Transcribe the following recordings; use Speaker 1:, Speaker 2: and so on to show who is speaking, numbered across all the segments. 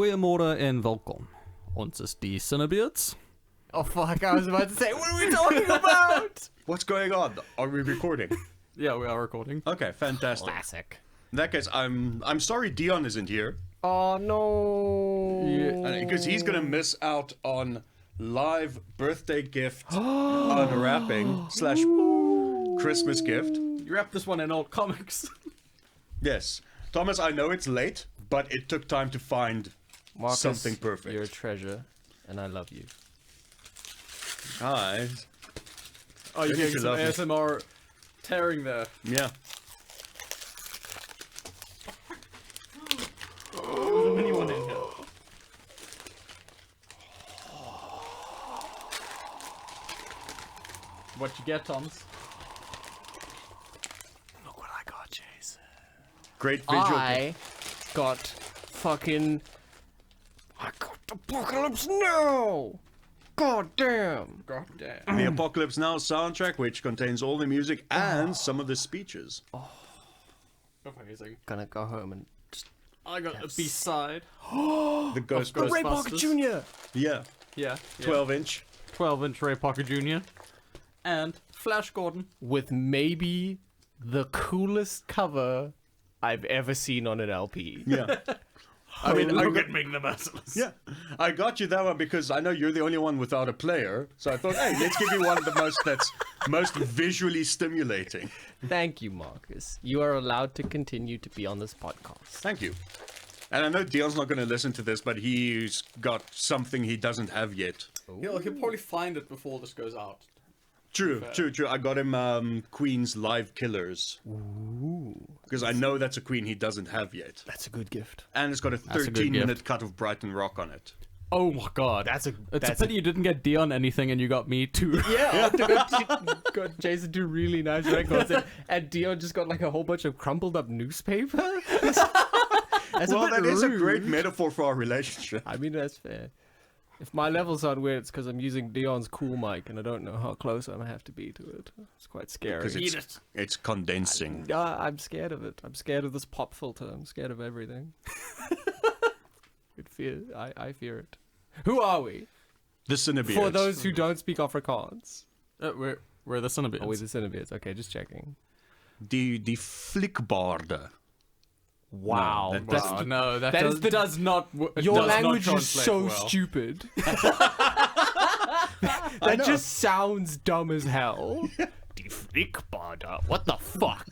Speaker 1: Goeiemorgen en welkom. Ons is die CineBeards.
Speaker 2: Oh fuck, I was about to say, what are we talking about?
Speaker 3: What's going on? Are we recording?
Speaker 1: Yeah, we are recording.
Speaker 3: Okay, fantastic.
Speaker 2: Classic.
Speaker 3: In that case, I'm sorry Dion isn't here.
Speaker 2: Oh no.
Speaker 3: Because he's going to miss out on live birthday gift unwrapping / Christmas gift.
Speaker 1: You wrapped this one in old comics.
Speaker 3: Yes. Thomas, I know it's late, but it took time to find
Speaker 2: Marcus,
Speaker 3: something perfect.
Speaker 2: You're a treasure, and I love you.
Speaker 3: Hi.
Speaker 1: Oh, you're getting some
Speaker 3: love me.
Speaker 1: ASMR tearing there.
Speaker 3: Yeah.
Speaker 1: There's a mini one in here. What you get, Thomas?
Speaker 2: Look what I got, Jason.
Speaker 3: Great visual.
Speaker 2: I got fucking... I got Apocalypse Now! God damn!
Speaker 1: God damn.
Speaker 3: The Apocalypse Now soundtrack, which contains all the music and some of the speeches.
Speaker 1: Amazing.
Speaker 2: Gonna go home and...
Speaker 1: I got a B-side.
Speaker 3: The Ghostbusters.
Speaker 2: Ray Parker Jr.!
Speaker 3: Yeah.
Speaker 1: Yeah.
Speaker 3: 12-inch.
Speaker 1: 12-inch Ray Parker Jr. And Flash Gordon.
Speaker 2: With maybe the coolest cover I've ever seen on an LP.
Speaker 3: Yeah.
Speaker 1: I mean,
Speaker 3: look
Speaker 1: look
Speaker 3: at
Speaker 1: at Ming the Merciless.
Speaker 3: Yeah, I got you that one because I know you're the only one without a player. So I thought, hey, let's give you one of the most visually stimulating.
Speaker 2: Thank you, Marcus. You are allowed to continue to be on this podcast.
Speaker 3: Thank you. And I know Dion's not going to listen to this, but he's got something he doesn't have yet.
Speaker 1: He'll probably find it before this goes out.
Speaker 3: True. I got him Queen's Live Killers.
Speaker 2: Ooh.
Speaker 3: Because I know that's a Queen he doesn't have yet.
Speaker 2: That's a good gift.
Speaker 3: And it's got a
Speaker 1: a good
Speaker 3: 13-minute cut of Brighton Rock on it.
Speaker 1: Oh my god. It's a pity you didn't get Dion anything and you got me too.
Speaker 2: Yeah, got Jason do really nice records, and Dion just got like a whole bunch of crumpled up newspaper. That's
Speaker 3: Well,
Speaker 2: a bit
Speaker 3: that is a
Speaker 2: rude.
Speaker 3: great metaphor for our relationship.
Speaker 2: I mean, that's fair. If my levels aren't weird, it's because I'm using Dion's cool mic, and I don't know how close I have to be to it. It's quite scary.
Speaker 3: Because it's condensing.
Speaker 2: I'm scared of it. I'm scared of this pop filter. I'm scared of everything. I fear it. Who are we?
Speaker 3: The CineBeards.
Speaker 2: For those who don't speak Afrikaans.
Speaker 1: We're the CineBeards.
Speaker 2: Oh, we're the CineBeards. Okay, just checking.
Speaker 3: Die flikbaarde.
Speaker 2: Wow.
Speaker 3: that
Speaker 2: That's
Speaker 3: does-
Speaker 1: No, that
Speaker 2: That
Speaker 1: does,
Speaker 2: is the-
Speaker 1: does not. It
Speaker 2: Your
Speaker 1: does not
Speaker 2: language is
Speaker 1: translate
Speaker 2: so
Speaker 1: well.
Speaker 2: stupid. That
Speaker 3: know.
Speaker 2: just sounds dumb as hell. Die Flickbader. What the fuck?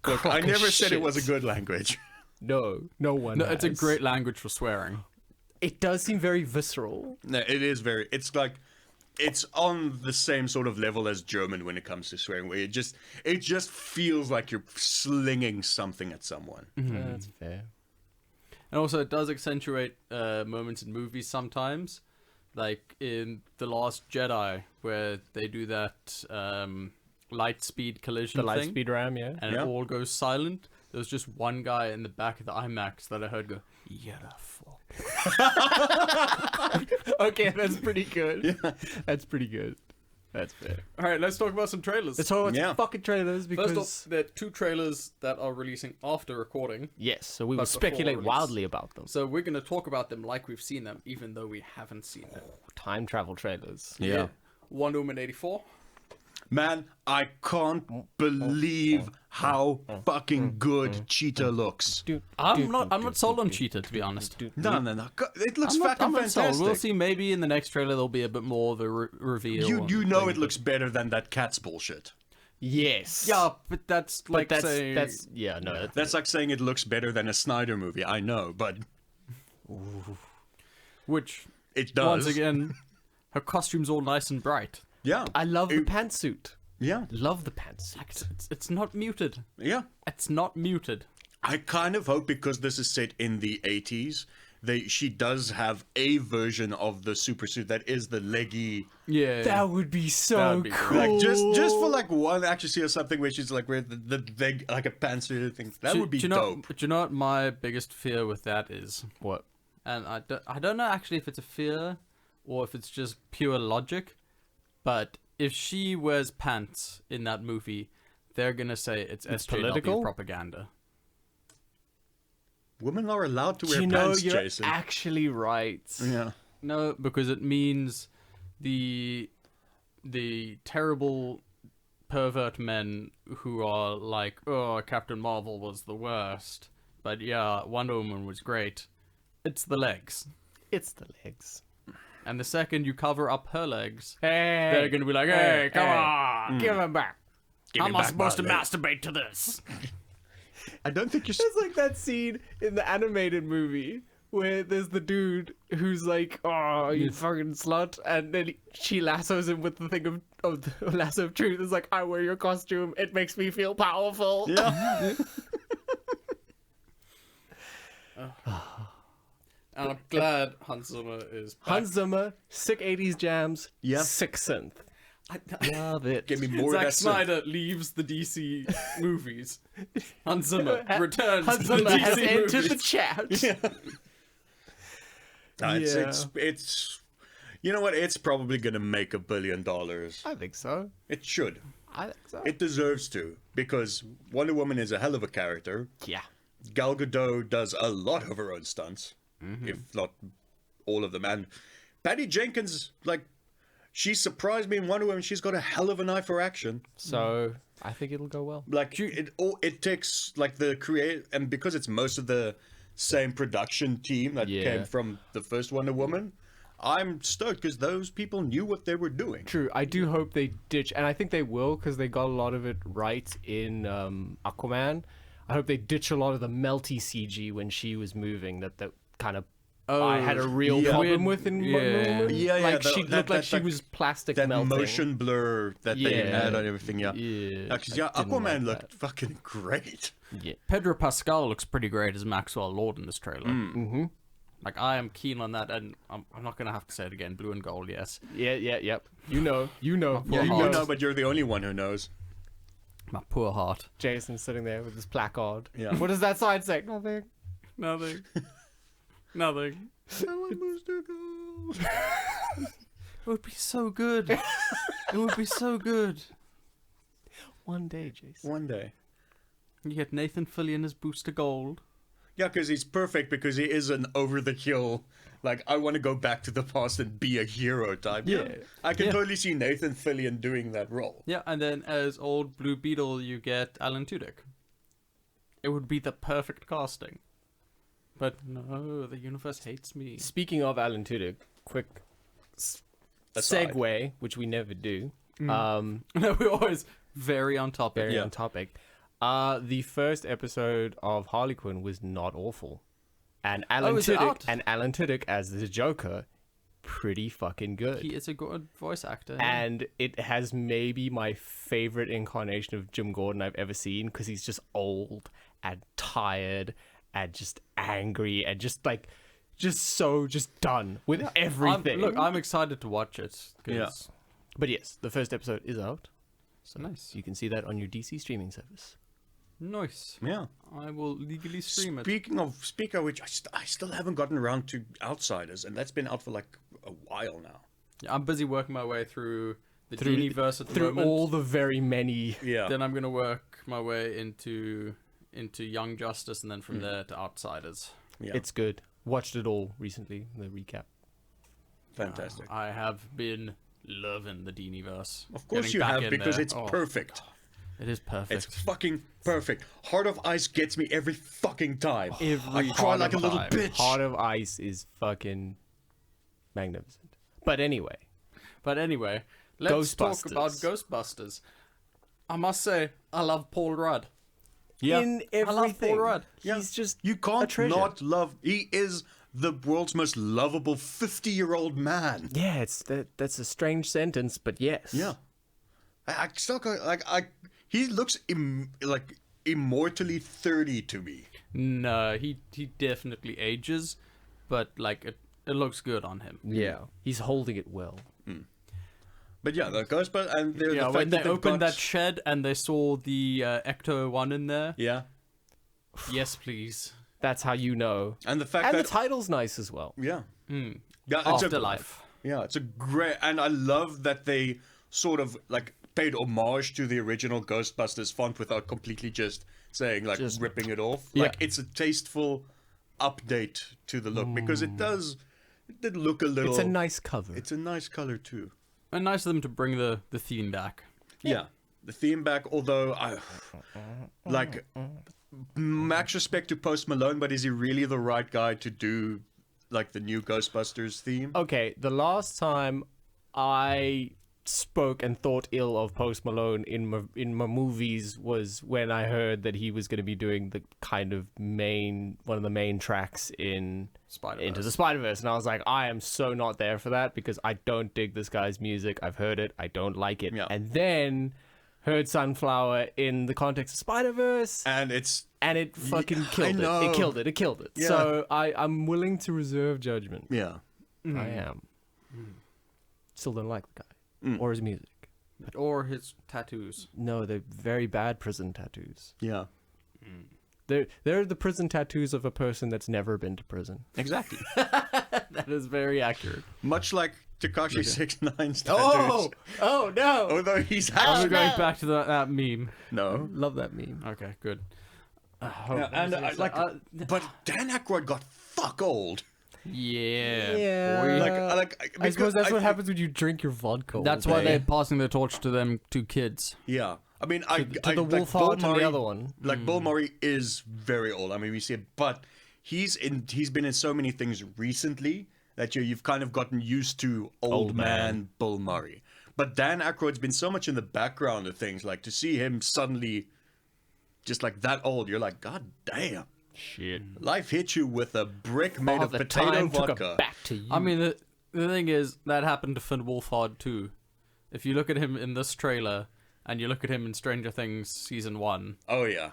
Speaker 3: Look, I never said it was a good language.
Speaker 2: No one
Speaker 1: No, it's a
Speaker 2: has.
Speaker 1: great language for swearing.
Speaker 2: It does seem very visceral.
Speaker 3: No, it is very. It's like, it's on the same sort of level as German when it comes to swearing, where it just feels like you're slinging something at someone.
Speaker 2: That's fair.
Speaker 1: And also, it does accentuate moments in movies sometimes, like in The Last Jedi, where they do that light speed collision
Speaker 2: The light
Speaker 1: thing,
Speaker 2: speed ram, yeah.
Speaker 1: and
Speaker 3: Yeah.
Speaker 1: it all goes silent. There was just one guy in the back of the IMAX that I heard go, "Yeah, fuck."
Speaker 2: Okay, that's pretty good. That's pretty good. That's fair.
Speaker 1: All right, let's talk about some trailers.
Speaker 2: Let's talk about
Speaker 3: Yeah.
Speaker 2: some fucking trailers because...
Speaker 1: First off, there are 2 trailers that are releasing after recording.
Speaker 2: yes, so we will
Speaker 1: But before
Speaker 2: speculate
Speaker 1: release.
Speaker 2: wildly about them.
Speaker 1: So we're going to talk about them like we've seen them, even though we haven't seen them.
Speaker 2: Time travel trailers.
Speaker 3: Yeah.
Speaker 1: Wonder Woman 84.
Speaker 3: Man, I can't believe how fucking good Cheetah looks.
Speaker 1: I'm not sold on Cheetah, to be honest.
Speaker 3: No. It looks
Speaker 1: I'm
Speaker 3: fucking
Speaker 1: not sold.
Speaker 3: fantastic.
Speaker 1: We'll see. Maybe in the next trailer there'll be a bit more of a reveal.
Speaker 3: You know it looks better than that Cats bullshit.
Speaker 2: Yes.
Speaker 1: Yeah, but that's
Speaker 2: But
Speaker 1: like
Speaker 2: that's
Speaker 1: saying...
Speaker 2: yeah, no.
Speaker 3: That's like saying it looks better than a Snyder movie. I know, but
Speaker 1: Which,
Speaker 3: it does.
Speaker 1: once again, her costume's all nice and bright.
Speaker 3: Yeah.
Speaker 2: I love the pantsuit.
Speaker 3: Yeah.
Speaker 2: Love the pantsuit.
Speaker 1: It's not muted.
Speaker 3: Yeah.
Speaker 1: It's not muted.
Speaker 3: I kind of hope, because this is set in the 80s, she does have a version of the super suit that is the leggy,
Speaker 1: Yeah.
Speaker 2: That would be so
Speaker 1: That'd be
Speaker 2: cool.
Speaker 3: like just for like one action scene or something where she's like wearing the leg, like a pantsuit thing. That would be dope.
Speaker 1: Do you know what my biggest fear with that is?
Speaker 2: What?
Speaker 1: And I don't know actually if it's a fear or if it's just pure logic, but if she wears pants in that movie, they're gonna say it's SJW
Speaker 2: political?
Speaker 1: propaganda.
Speaker 3: women are allowed to wear
Speaker 2: You know,
Speaker 3: pants,
Speaker 2: you're
Speaker 3: Jason.
Speaker 2: actually right.
Speaker 3: Yeah.
Speaker 1: No, because it means the terrible pervert men who are like, oh, Captain Marvel was the worst, but yeah, Wonder Woman was great. It's the legs.
Speaker 2: It's the legs.
Speaker 1: And the second you cover up her legs,
Speaker 2: Hey,
Speaker 1: they're gonna be like, hey, come on,
Speaker 2: give him back.
Speaker 3: Give
Speaker 1: how
Speaker 3: me
Speaker 1: am I
Speaker 3: back my
Speaker 1: supposed to
Speaker 3: legs.
Speaker 1: masturbate to this?
Speaker 3: I don't think you're.
Speaker 2: It's like that scene in the animated movie where there's the dude who's like, "Oh, you fucking slut," and then she lassos him with the thing of the lasso of truth. It's like, "I wear your costume. It makes me feel powerful."
Speaker 3: Yeah.
Speaker 1: And I'm glad Hans Zimmer is back.
Speaker 2: Hans Zimmer, sick 80s jams,
Speaker 3: Yeah.
Speaker 2: sick synth. Love it.
Speaker 3: Give me more
Speaker 1: Zack
Speaker 3: of that.
Speaker 1: Snyder leaves the DC movies. Hans Zimmer returns
Speaker 2: Hans
Speaker 1: to the
Speaker 2: Zimmer has
Speaker 1: DC
Speaker 2: entered
Speaker 1: movies.
Speaker 2: the chat.
Speaker 3: No,
Speaker 2: Yeah.
Speaker 3: it's you know what? It's probably gonna make $1 billion.
Speaker 2: I think so.
Speaker 3: It should.
Speaker 2: I think so.
Speaker 3: It deserves to, because Wonder Woman is a hell of a character.
Speaker 2: Yeah.
Speaker 3: Gal Gadot does a lot of her own stunts, if not all of them. And Patty Jenkins, like, she surprised me in Wonder Woman. She's got a hell of an eye for action.
Speaker 2: So I think it'll go well.
Speaker 3: Like, it takes, like, the create, and because it's most of the same production team that
Speaker 2: Yeah.
Speaker 3: came from the first Wonder Woman, I'm stoked because those people knew what they were doing.
Speaker 2: True. I do hope they ditch, and I think they will because they got a lot of it right in Aquaman. I hope they ditch a lot of the melty CG when she was moving. That kind of I had a real
Speaker 3: yeah.
Speaker 2: problem with in Wonder Woman.
Speaker 3: Yeah, yeah,
Speaker 2: Like
Speaker 3: the-
Speaker 2: she
Speaker 3: that-
Speaker 2: looked like
Speaker 3: that-
Speaker 2: she
Speaker 3: that-
Speaker 2: was plastic
Speaker 3: That
Speaker 2: melting.
Speaker 3: motion blur that they
Speaker 2: Yeah.
Speaker 3: had on everything, yeah.
Speaker 2: Yeah.
Speaker 3: Because,
Speaker 2: I
Speaker 3: yeah,
Speaker 2: didn't
Speaker 3: Aquaman
Speaker 2: like
Speaker 3: looked fucking great.
Speaker 2: Yeah.
Speaker 1: Pedro Pascal looks pretty great as Maxwell Lord in this trailer.
Speaker 2: Mm-hmm.
Speaker 1: Like, I am keen on that, and I'm not going to have to say it again. Blue and gold, yes.
Speaker 2: Yeah. Yep. You know.
Speaker 1: poor
Speaker 3: Yeah, you
Speaker 1: heart.
Speaker 3: know, but you're the only one who knows.
Speaker 1: My poor heart.
Speaker 2: Jason's sitting there with his placard.
Speaker 3: Yeah.
Speaker 2: What does that sign say? Nothing.
Speaker 1: Nothing. Nothing. It would be so good. It would be so good.
Speaker 2: One day, Jason.
Speaker 3: One day.
Speaker 1: You get Nathan Fillion as Booster Gold.
Speaker 3: Yeah, because he's perfect because he is an over-the-hill, like, I want to go back to the past and be a hero type.
Speaker 2: Yeah.
Speaker 3: I can
Speaker 1: Yeah.
Speaker 3: totally see Nathan Fillion doing that role.
Speaker 1: Yeah, and then as old Blue Beetle, you get Alan Tudyk. It would be the perfect casting. But no, the universe hates me.
Speaker 2: Speaking of Alan Tudyk, quick
Speaker 3: Aside.
Speaker 2: segue, which we never do.
Speaker 1: No, we're always very on topic.
Speaker 2: Very
Speaker 3: Yeah.
Speaker 2: on topic. The first episode of Harley Quinn was not awful, and Alan
Speaker 1: is it out?
Speaker 2: Tudyk as the Joker, pretty fucking good.
Speaker 1: He is a good voice actor.
Speaker 2: And it has maybe my favorite incarnation of Jim Gordon I've ever seen because he's just old and tired and just angry and just done with everything.
Speaker 1: I'm excited to watch it. 'Cause
Speaker 3: Yeah.
Speaker 2: But yes, the first episode is out, so
Speaker 1: Nice.
Speaker 2: you can see that on your DC streaming service.
Speaker 1: Nice.
Speaker 3: Yeah.
Speaker 1: I will legally stream it.
Speaker 3: Speaking of which, I still haven't gotten around to Outsiders, and that's been out for like a while now.
Speaker 1: Yeah, I'm busy working my way through the Genie-verse at the
Speaker 2: Through
Speaker 1: moment.
Speaker 2: all the very many.
Speaker 3: Yeah.
Speaker 1: Then I'm gonna work my way into Young Justice, and then from there to Outsiders.
Speaker 3: Yeah.
Speaker 2: It's good. Watched it all recently. The recap.
Speaker 3: fantastic.
Speaker 1: I have been loving the Diniverse.
Speaker 3: Of course
Speaker 1: Getting
Speaker 3: you
Speaker 1: back
Speaker 3: have,
Speaker 1: in
Speaker 3: because
Speaker 1: there.
Speaker 3: it's
Speaker 1: Oh,
Speaker 3: perfect.
Speaker 1: It is perfect.
Speaker 3: It's fucking perfect. Heart of Ice gets me every fucking time.
Speaker 1: Every
Speaker 3: I cry like a little
Speaker 1: time.
Speaker 3: bitch.
Speaker 2: Heart of Ice is fucking magnificent. But anyway,
Speaker 1: let's talk about
Speaker 2: Ghostbusters.
Speaker 1: Ghostbusters. I must say, I love Paul Rudd.
Speaker 3: Yeah.
Speaker 2: in
Speaker 1: I love Paul
Speaker 2: everything,
Speaker 1: Rudd.
Speaker 2: he's just
Speaker 3: You
Speaker 2: a
Speaker 3: can't
Speaker 2: treasure.
Speaker 3: not love. He is the world's most lovable 50-year-old man.
Speaker 2: Yeah, that's a strange sentence, but yes.
Speaker 3: Yeah. I still got, he looks like immortally 30 to me.
Speaker 1: No, he definitely ages, but like it looks good on him.
Speaker 2: Yeah, he's holding it well.
Speaker 3: But yeah, the Ghostbusters and the
Speaker 1: Yeah,
Speaker 3: fact
Speaker 1: when
Speaker 3: that
Speaker 1: they
Speaker 3: they've
Speaker 1: opened
Speaker 3: got-
Speaker 1: that shed and they saw the Ecto-1 in there.
Speaker 3: Yeah.
Speaker 1: Yes, please.
Speaker 2: That's how you know.
Speaker 3: And the fact
Speaker 2: And
Speaker 3: that
Speaker 2: the title's nice as well.
Speaker 3: yeah.
Speaker 1: Hmm.
Speaker 3: Yeah,
Speaker 1: Afterlife.
Speaker 3: It's a great, and I love that they sort of like paid homage to the original Ghostbusters font without completely just saying like
Speaker 2: Just-
Speaker 3: ripping it off.
Speaker 2: Yeah.
Speaker 3: Like it's a tasteful update to the look because it did look a little.
Speaker 2: It's a nice cover.
Speaker 3: It's a nice color too.
Speaker 1: And nice of them to bring the theme back.
Speaker 3: Yeah, the theme back. Although I like max respect to Post Malone, but is he really the right guy to do like the new Ghostbusters theme?
Speaker 2: Okay, the last time I spoke and thought ill of Post Malone in my movies was when I heard that he was going to be doing the kind of one of the main tracks in
Speaker 1: Spider-Verse.
Speaker 2: Into the Spider-Verse, and I was like, I am so not there for that because I don't dig this guy's music. I've heard it, I don't like it.
Speaker 3: Yeah.
Speaker 2: And then heard Sunflower in the context of Spider-Verse,
Speaker 3: And it's
Speaker 2: and it fucking killed it.
Speaker 3: know.
Speaker 2: It killed it. It killed it.
Speaker 3: Yeah.
Speaker 2: So I'm willing to reserve judgment.
Speaker 3: yeah.
Speaker 2: I am. Still don't like the guy or his music.
Speaker 1: Or his tattoos.
Speaker 2: No, they're very bad prison tattoos.
Speaker 3: Yeah.
Speaker 2: They're the prison tattoos of a person that's never been to prison.
Speaker 3: Exactly.
Speaker 1: That is very accurate.
Speaker 3: Much like Tekashi 6ix9ine's tattoos.
Speaker 2: Oh no!
Speaker 3: Although he's
Speaker 1: We're
Speaker 3: actually
Speaker 1: going back to that meme.
Speaker 3: no.
Speaker 2: Love that meme.
Speaker 1: Okay, good.
Speaker 3: Yeah, and but Dan Aykroyd got fuck old.
Speaker 1: Yeah.
Speaker 2: Yeah.
Speaker 1: boy.
Speaker 2: I suppose that's what
Speaker 3: think-
Speaker 2: happens when you drink your vodka. all
Speaker 1: That's why
Speaker 2: day.
Speaker 1: they're passing the torch to them two kids.
Speaker 3: Yeah. I mean,
Speaker 2: to the wolf heart and the other one.
Speaker 3: Like Bill Murray is very old. I mean, we see it, but he's been in so many things recently that you've kind of gotten used to old man Bill Murray. But Dan Aykroyd's been so much in the background of things. Like to see him suddenly just like that old, you're like, God damn.
Speaker 2: Shit.
Speaker 3: Life hit you with a brick made of
Speaker 2: the
Speaker 3: potato
Speaker 2: time took
Speaker 3: vodka.
Speaker 2: it back to you.
Speaker 1: I mean, the thing is, that happened to Finn Wolfhard too. If you look at him in this trailer, and you look at him in Stranger Things Season 1,
Speaker 3: Oh yeah.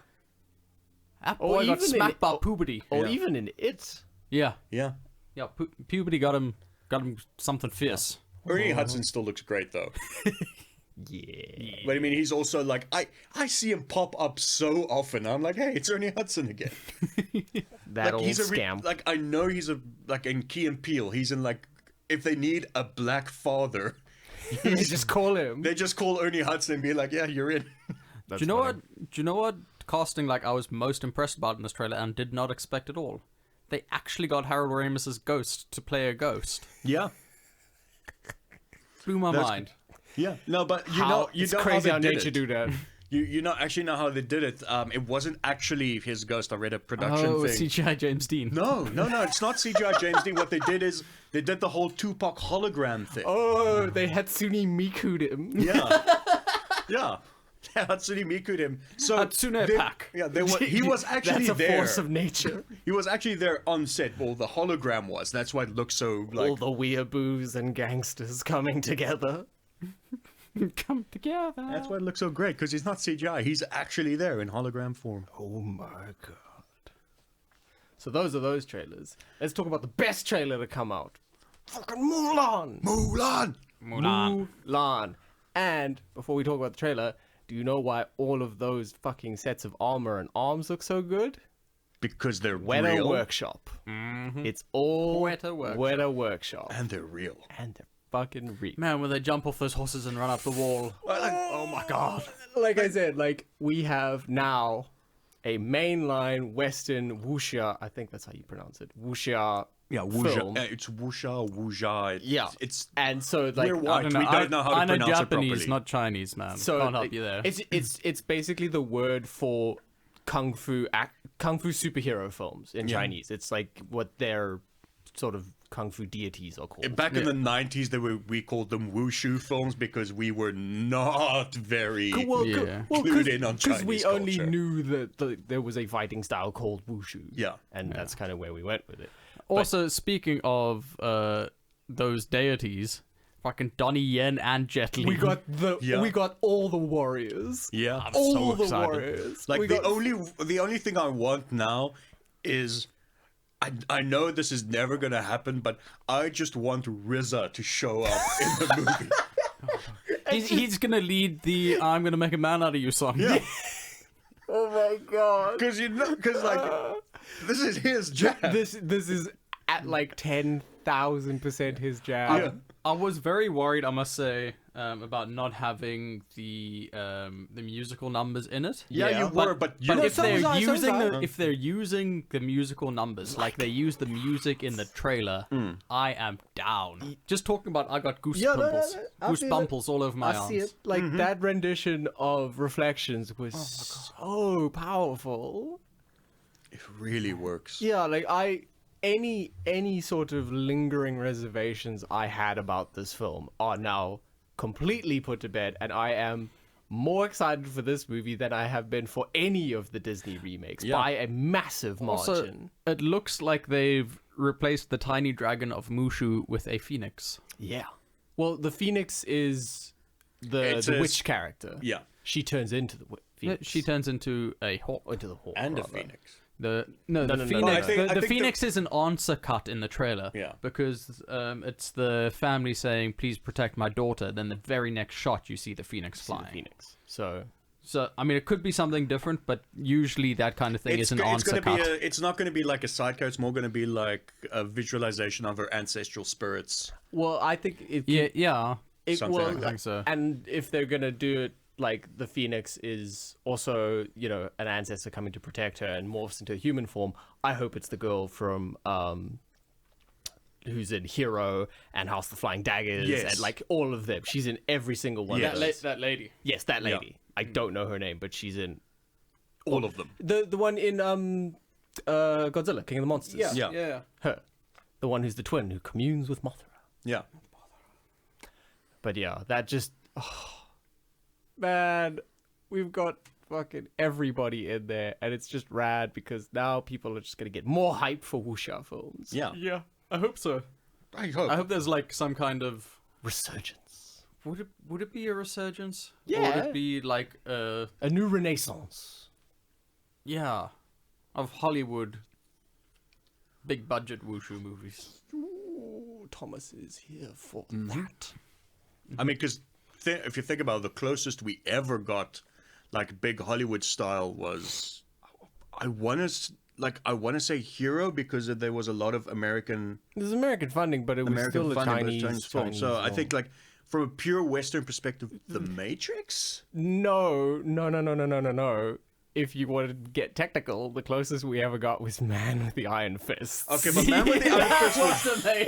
Speaker 1: that
Speaker 2: Or
Speaker 1: boy got
Speaker 2: even in
Speaker 1: smacked
Speaker 2: it-
Speaker 1: by puberty.
Speaker 2: or
Speaker 3: Yeah.
Speaker 2: even in It.
Speaker 1: Yeah.
Speaker 3: Yeah.
Speaker 1: Yeah, puberty got him something fierce.
Speaker 3: Ernie Hudson still looks great though.
Speaker 2: Yeah.
Speaker 3: But I mean, he's also like I see him pop up so often. I'm like, hey, it's Ernie Hudson again.
Speaker 2: That
Speaker 3: Like
Speaker 2: old
Speaker 3: he's a
Speaker 2: scam.
Speaker 3: like I know he's a like in Key and Peele. He's in like if they need a black father,
Speaker 2: They just call him.
Speaker 3: they just call Ernie Hudson and be like, yeah, you're in.
Speaker 1: Do you know what? Do you know what casting like I was most impressed about in this trailer and did not expect at all? They actually got Harold Ramis's ghost to play a ghost.
Speaker 3: Yeah,
Speaker 1: Blew my
Speaker 3: That's-
Speaker 1: mind.
Speaker 3: yeah. No, but
Speaker 2: It's crazy how nature do that.
Speaker 3: You know actually know how they did it. It wasn't actually his ghost. I read a production
Speaker 1: Oh,
Speaker 3: thing.
Speaker 1: CGI James Dean.
Speaker 3: No, it's not CGI James Dean. What they did is they did the whole Tupac hologram thing.
Speaker 2: Oh, they Hatsune Miku'd him.
Speaker 3: Yeah. Yeah. Hatsune Miku'd him. So
Speaker 1: Hatsune
Speaker 3: they-
Speaker 1: Pack.
Speaker 3: Yeah, he was actually
Speaker 2: That's a
Speaker 3: there.
Speaker 2: force of nature.
Speaker 3: He was actually there on set. Well, the hologram was. That's why it looked so like.
Speaker 2: All the weeaboos and gangsters coming together.
Speaker 1: Come together.
Speaker 3: That's why it looks so great because he's not CGI. He's actually there in hologram form.
Speaker 2: Oh my god. So those are those trailers. Let's talk about the best trailer to come out. Fucking Mulan!
Speaker 3: Mulan.
Speaker 2: Mulan. And before we talk about the trailer, do you know why all of those fucking sets of armor and arms look so good?
Speaker 3: Because they're
Speaker 2: Weta
Speaker 3: real
Speaker 2: Workshop. It's all
Speaker 1: Weta Workshop.
Speaker 2: Weta Workshop.
Speaker 3: and they're real.
Speaker 2: And they're fucking real.
Speaker 1: Man, when they jump off those horses and run up the wall.
Speaker 2: Oh my god. Like I said, like we have now a mainline Western wuxia, I think that's how you pronounce it. Wuxia.
Speaker 3: Yeah,
Speaker 2: Film.
Speaker 3: wuxia. It's wuxia. It's,
Speaker 2: Yeah.
Speaker 3: It's
Speaker 2: And so like
Speaker 3: we're white. We don't know how to
Speaker 1: I know
Speaker 3: pronounce
Speaker 1: Japanese,
Speaker 3: it properly.
Speaker 1: not Chinese, man.
Speaker 2: so
Speaker 1: Can't help
Speaker 2: like,
Speaker 1: you there.
Speaker 2: It's basically the word for kung fu superhero films in Chinese. It's like what their sort of kung fu deities are called.
Speaker 3: Back in the 90s, we called them wushu films because we were not very.
Speaker 1: Yeah.
Speaker 3: Clued in on
Speaker 2: because we
Speaker 3: Chinese
Speaker 2: only
Speaker 3: culture.
Speaker 2: knew that there was a fighting style called wushu.
Speaker 3: Yeah.
Speaker 2: And that's kind of where we went with it.
Speaker 1: Also, speaking of those deities, fucking Donnie Yen and Jet Li.
Speaker 2: We got
Speaker 3: Yeah.
Speaker 2: we got all the warriors.
Speaker 3: Yeah.
Speaker 1: I'm
Speaker 2: All
Speaker 1: so
Speaker 2: the
Speaker 1: excited.
Speaker 2: warriors.
Speaker 3: Like
Speaker 2: we
Speaker 3: the
Speaker 2: got
Speaker 3: only thing I want now is. I know this is never gonna happen, but I just want RZA to show up in the movie.
Speaker 1: He's gonna lead the "I'm gonna make a man out of you" song.
Speaker 3: Yeah,
Speaker 2: Oh my god.
Speaker 3: because like this is his jam.
Speaker 2: This is at like 10,000% his jam.
Speaker 3: Yeah.
Speaker 1: I was very worried, I must say, about not having the musical numbers in it.
Speaker 3: Yeah, you were, but you
Speaker 1: But
Speaker 3: were
Speaker 1: if they're
Speaker 2: some
Speaker 1: using
Speaker 2: are.
Speaker 1: if they're using the musical numbers, like they use the music in the trailer, I am down. Just talking about, I got
Speaker 2: Yeah, no,
Speaker 1: goosebumples,
Speaker 2: I feel it.
Speaker 1: goosebumples all over my
Speaker 2: I
Speaker 1: arms.
Speaker 2: see it. Like that rendition of Reflections was so powerful.
Speaker 3: it really works.
Speaker 2: Yeah, like any sort of lingering reservations I had about this film are now completely put to bed, and I am more excited for this movie than I have been for any of the Disney remakes by a massive margin.
Speaker 1: Also, it looks like they've replaced the tiny dragon of Mushu with a phoenix.
Speaker 2: Yeah. Well, the Phoenix is the witch character.
Speaker 3: Yeah,
Speaker 2: She turns into the Phoenix.
Speaker 1: She turns into a hawk.
Speaker 2: into the hawk.
Speaker 3: and a
Speaker 2: rather.
Speaker 3: phoenix.
Speaker 1: The
Speaker 2: no.
Speaker 1: phoenix.
Speaker 3: I think
Speaker 1: the
Speaker 3: the-
Speaker 1: phoenix is an answer cut in the trailer.
Speaker 3: Yeah.
Speaker 1: Because it's the family saying, "Please protect my daughter." Then the very next shot, you see the phoenix
Speaker 2: See the
Speaker 1: flying.
Speaker 2: Phoenix. So
Speaker 1: So I mean, it could be something different, but usually that kind of thing is an answer cut.
Speaker 3: It's not going to be like a sidecar. It's more going to be like a visualization of her ancestral spirits.
Speaker 2: well, I think it
Speaker 1: Yeah.
Speaker 3: Something
Speaker 2: well,
Speaker 3: like that.
Speaker 1: I think so.
Speaker 2: and if they're gonna do it like the Phoenix is also, you know, an ancestor coming to protect her and morphs into a human form, I hope it's the girl from who's in Hero and House of the Flying Daggers
Speaker 3: Yes.
Speaker 2: and like all of them. She's in every single one.
Speaker 3: Yes.
Speaker 2: Of those.
Speaker 1: That lady.
Speaker 2: Yes, that lady. I don't know her name, but she's in
Speaker 3: All of them.
Speaker 2: the one in Godzilla, King of the Monsters.
Speaker 3: Yeah.
Speaker 2: Her. The one who's the twin who communes with Mothra.
Speaker 3: Yeah.
Speaker 2: But yeah, that just man, we've got fucking everybody in there, and it's just rad because now people are just gonna get more hype for wuxia films.
Speaker 3: Yeah.
Speaker 1: Yeah, I hope so.
Speaker 3: I hope.
Speaker 1: I hope there's like some kind of.
Speaker 2: Resurgence,
Speaker 1: Would it be a resurgence? Or
Speaker 2: Yeah.
Speaker 1: would it be like
Speaker 2: a new renaissance.
Speaker 1: yeah, of Hollywood big budget wushu movies?
Speaker 2: Ooh, Thomas is here for
Speaker 3: Mm-hmm.
Speaker 2: that.
Speaker 3: I mean, because if you think about it, the closest we ever got, like big Hollywood style, was I want to say Hero because there was a lot of American
Speaker 2: There's American funding, but it was still a
Speaker 3: funding, but
Speaker 2: Chinese,
Speaker 3: it's film. So I think like from a pure Western perspective, The Matrix.
Speaker 2: no. If you want to get technical, the closest we ever got was Man with the Iron Fist.
Speaker 3: Okay, but Man with the Iron Fist was
Speaker 1: amazing.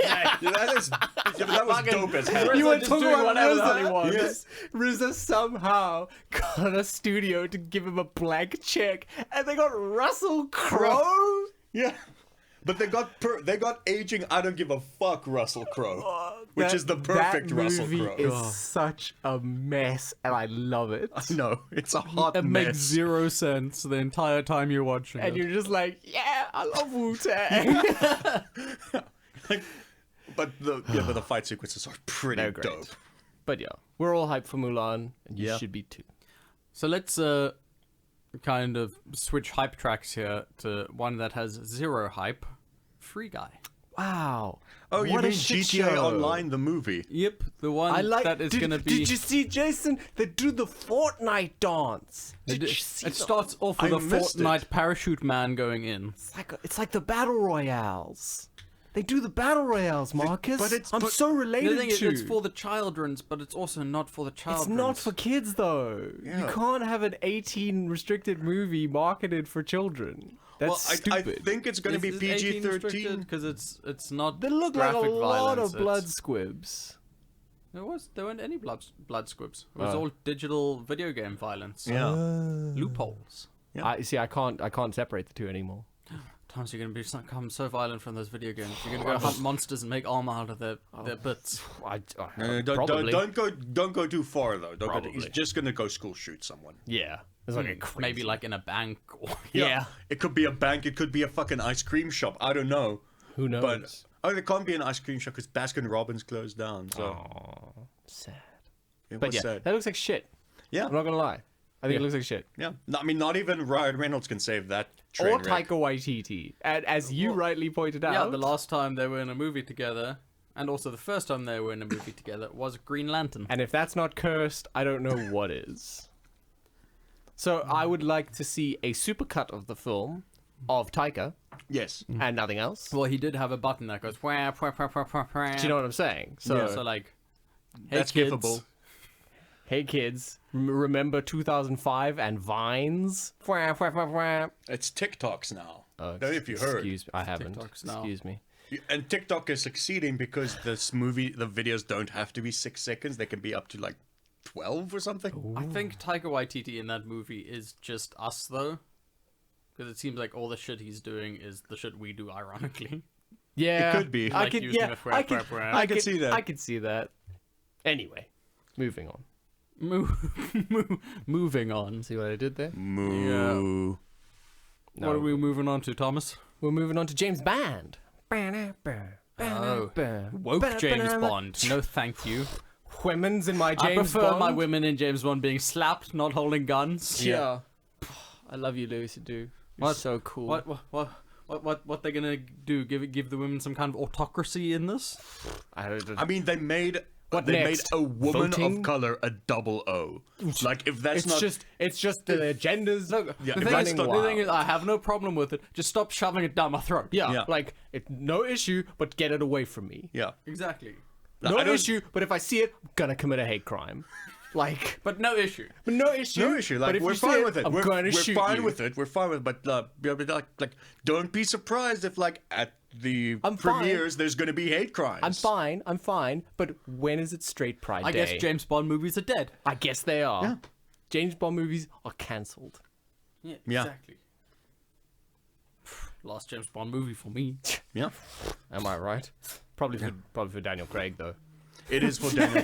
Speaker 3: that was dope as hell.
Speaker 2: You were
Speaker 1: just
Speaker 2: talking
Speaker 1: doing
Speaker 2: about
Speaker 1: whatever the hell he
Speaker 2: RZA.
Speaker 1: wants.
Speaker 2: Yes. RZA somehow got a studio to give him a blank check, and they got Russell Crowe.
Speaker 3: Yeah, but they got aging. I don't give a fuck, Russell Crowe, which is the perfect
Speaker 2: that
Speaker 3: Russell
Speaker 2: movie
Speaker 3: Crowe.
Speaker 2: is such a mess, and I love it.
Speaker 3: No, it's a hot
Speaker 1: It
Speaker 3: mess.
Speaker 1: makes 0 sense the entire time you're watching
Speaker 2: And
Speaker 1: it.
Speaker 2: you're just like, yeah, I love Wu-Tang.
Speaker 3: But the fight sequences are pretty
Speaker 2: They're great.
Speaker 3: dope.
Speaker 2: But yeah, we're all hyped for Mulan, and you
Speaker 1: Yeah.
Speaker 2: should be too.
Speaker 1: So let's kind of switch hype tracks here to one that has 0 hype. Free Guy.
Speaker 2: Wow.
Speaker 3: Oh, you
Speaker 2: What a
Speaker 3: mean
Speaker 2: shit
Speaker 3: GTA
Speaker 2: show.
Speaker 3: Online, the movie?
Speaker 1: Yep, the one
Speaker 2: I like
Speaker 1: that is
Speaker 2: did,
Speaker 1: gonna be.
Speaker 2: Did you see Jason? They do the Fortnite dance. Did you see
Speaker 1: It starts off with
Speaker 3: I
Speaker 1: a
Speaker 3: missed it.
Speaker 1: Fortnite parachute man going in.
Speaker 2: It's like the battle royales. They do the battle royales, Marcus.
Speaker 3: but
Speaker 2: I'm so
Speaker 1: The
Speaker 2: related
Speaker 1: thing is,
Speaker 2: to.
Speaker 1: it's for the childrens, but it's also not for the childrens.
Speaker 2: It's not for kids though. You
Speaker 3: Yeah.
Speaker 2: can't have an 18 restricted movie marketed for children. That's
Speaker 3: Well, I
Speaker 2: stupid.
Speaker 3: think it's going to be PG-13.
Speaker 1: because it's not.
Speaker 2: They look like a
Speaker 1: graphic
Speaker 2: lot
Speaker 1: violence,
Speaker 2: of blood
Speaker 1: it's-
Speaker 2: squibs.
Speaker 1: There weren't any blood squibs. It was
Speaker 2: Oh.
Speaker 1: all digital video game violence.
Speaker 3: Yeah.
Speaker 1: Loopholes.
Speaker 3: Yeah.
Speaker 2: I see. I can't separate the two anymore.
Speaker 1: Times you're gonna become so violent from those video games. You're gonna go hunt monsters and make armor out of their bits.
Speaker 3: No,
Speaker 2: Probably.
Speaker 3: don't go too far though. Don't go
Speaker 2: Probably.
Speaker 3: he's just going to go school shoot someone.
Speaker 2: Yeah. It's like a crazy.
Speaker 1: Maybe like in a bank or
Speaker 2: Yeah.
Speaker 3: It could be a bank. It could be a fucking ice cream shop. I don't know.
Speaker 2: Who knows?
Speaker 3: But it can't be an ice cream shop because Baskin Robbins closed down. So
Speaker 2: Aw, sad.
Speaker 3: it
Speaker 2: But
Speaker 3: was
Speaker 2: yeah,
Speaker 3: sad.
Speaker 2: that looks like shit.
Speaker 3: Yeah.
Speaker 2: I'm not gonna lie. I think it looks like shit.
Speaker 3: Yeah. No, I mean, not even Ryan Reynolds can save that train
Speaker 2: Or
Speaker 3: wreck.
Speaker 2: Taika Waititi. And as you rightly pointed out,
Speaker 1: yeah. The last time they were in a movie together, and also the first time they were in a movie together, was Green Lantern.
Speaker 2: and if that's not cursed, I don't know what is. So I would like to see a supercut of the film of Taika
Speaker 3: Yes.
Speaker 2: and nothing else.
Speaker 1: Well, he did have a button that goes. Wah, wah, wah, wah, wah, wah.
Speaker 2: Do you know what I'm saying? So,
Speaker 1: So like, hey
Speaker 3: That's
Speaker 1: kids,
Speaker 3: gifable.
Speaker 2: Hey kids, remember 2005 and Vines?
Speaker 3: It's TikToks now. Don't know if you heard.
Speaker 2: Excuse me, I haven't.
Speaker 1: TikToks now.
Speaker 2: Excuse me.
Speaker 3: And TikTok is succeeding because the videos don't have to be 6 seconds. They can be up to like 12 or something.
Speaker 1: I think Taika Waititi in that movie is just us, though. Because it seems like all the shit he's doing is the shit we do, ironically.
Speaker 2: Yeah,
Speaker 3: It could be.
Speaker 2: I
Speaker 1: Like
Speaker 2: could.
Speaker 1: using
Speaker 2: Yeah,
Speaker 1: a frap,
Speaker 2: I could.
Speaker 1: frap, frap.
Speaker 2: I
Speaker 3: could
Speaker 2: could
Speaker 3: see that.
Speaker 2: I could see that. Anyway, moving on.
Speaker 1: Moving on.
Speaker 2: See what I did there?
Speaker 3: Moo.
Speaker 2: No,
Speaker 1: What are we moving on to, Thomas?
Speaker 2: We're moving on to James Bond.
Speaker 1: Oh, woke James Bond. No, thank you.
Speaker 2: Women's in my James
Speaker 1: I prefer
Speaker 2: Bond.
Speaker 1: my women in James Bond being slapped, not holding guns.
Speaker 2: Yeah. I love you, Lewis. You do. You're
Speaker 1: What?
Speaker 2: so cool.
Speaker 1: What they're gonna do? Give the women some kind of autocracy in this?
Speaker 3: I mean, they made
Speaker 2: What
Speaker 3: they
Speaker 2: next?
Speaker 3: made a woman
Speaker 2: Voting?
Speaker 3: of color a double O. Like if that's
Speaker 2: It's just the agendas.
Speaker 1: Look,
Speaker 3: Yeah,
Speaker 1: the,
Speaker 3: if
Speaker 1: thing
Speaker 3: that's
Speaker 1: is,
Speaker 3: not-
Speaker 1: the thing is, I have no problem with it. Just stop shoving it down my throat.
Speaker 2: Yeah,
Speaker 3: Yeah.
Speaker 2: like no issue, but get it away from me.
Speaker 3: yeah.
Speaker 1: Exactly.
Speaker 2: No
Speaker 3: I don't-
Speaker 2: issue, but if I see it, I'm gonna commit a hate crime. Like,
Speaker 1: But no issue.
Speaker 2: no issue.
Speaker 3: No issue. Like
Speaker 2: but if
Speaker 3: we're
Speaker 2: you see
Speaker 3: fine with it.
Speaker 2: I'm
Speaker 3: We're
Speaker 2: gonna shoot
Speaker 3: fine
Speaker 2: you.
Speaker 3: with it. We're fine with it. But like, don't be surprised if like at the
Speaker 2: I'm fine.
Speaker 3: premieres there's going to be hate crimes.
Speaker 2: I'm fine. But when is it Straight Pride
Speaker 1: I
Speaker 2: Day?
Speaker 1: guess James Bond movies are dead.
Speaker 2: I guess they are.
Speaker 3: Yeah.
Speaker 2: James Bond movies are cancelled.
Speaker 1: Yeah,
Speaker 3: Yeah.
Speaker 1: exactly. Last James Bond movie for me.
Speaker 3: Yeah.
Speaker 2: Am I right? Probably for Daniel Craig though.
Speaker 3: It is for Daniel.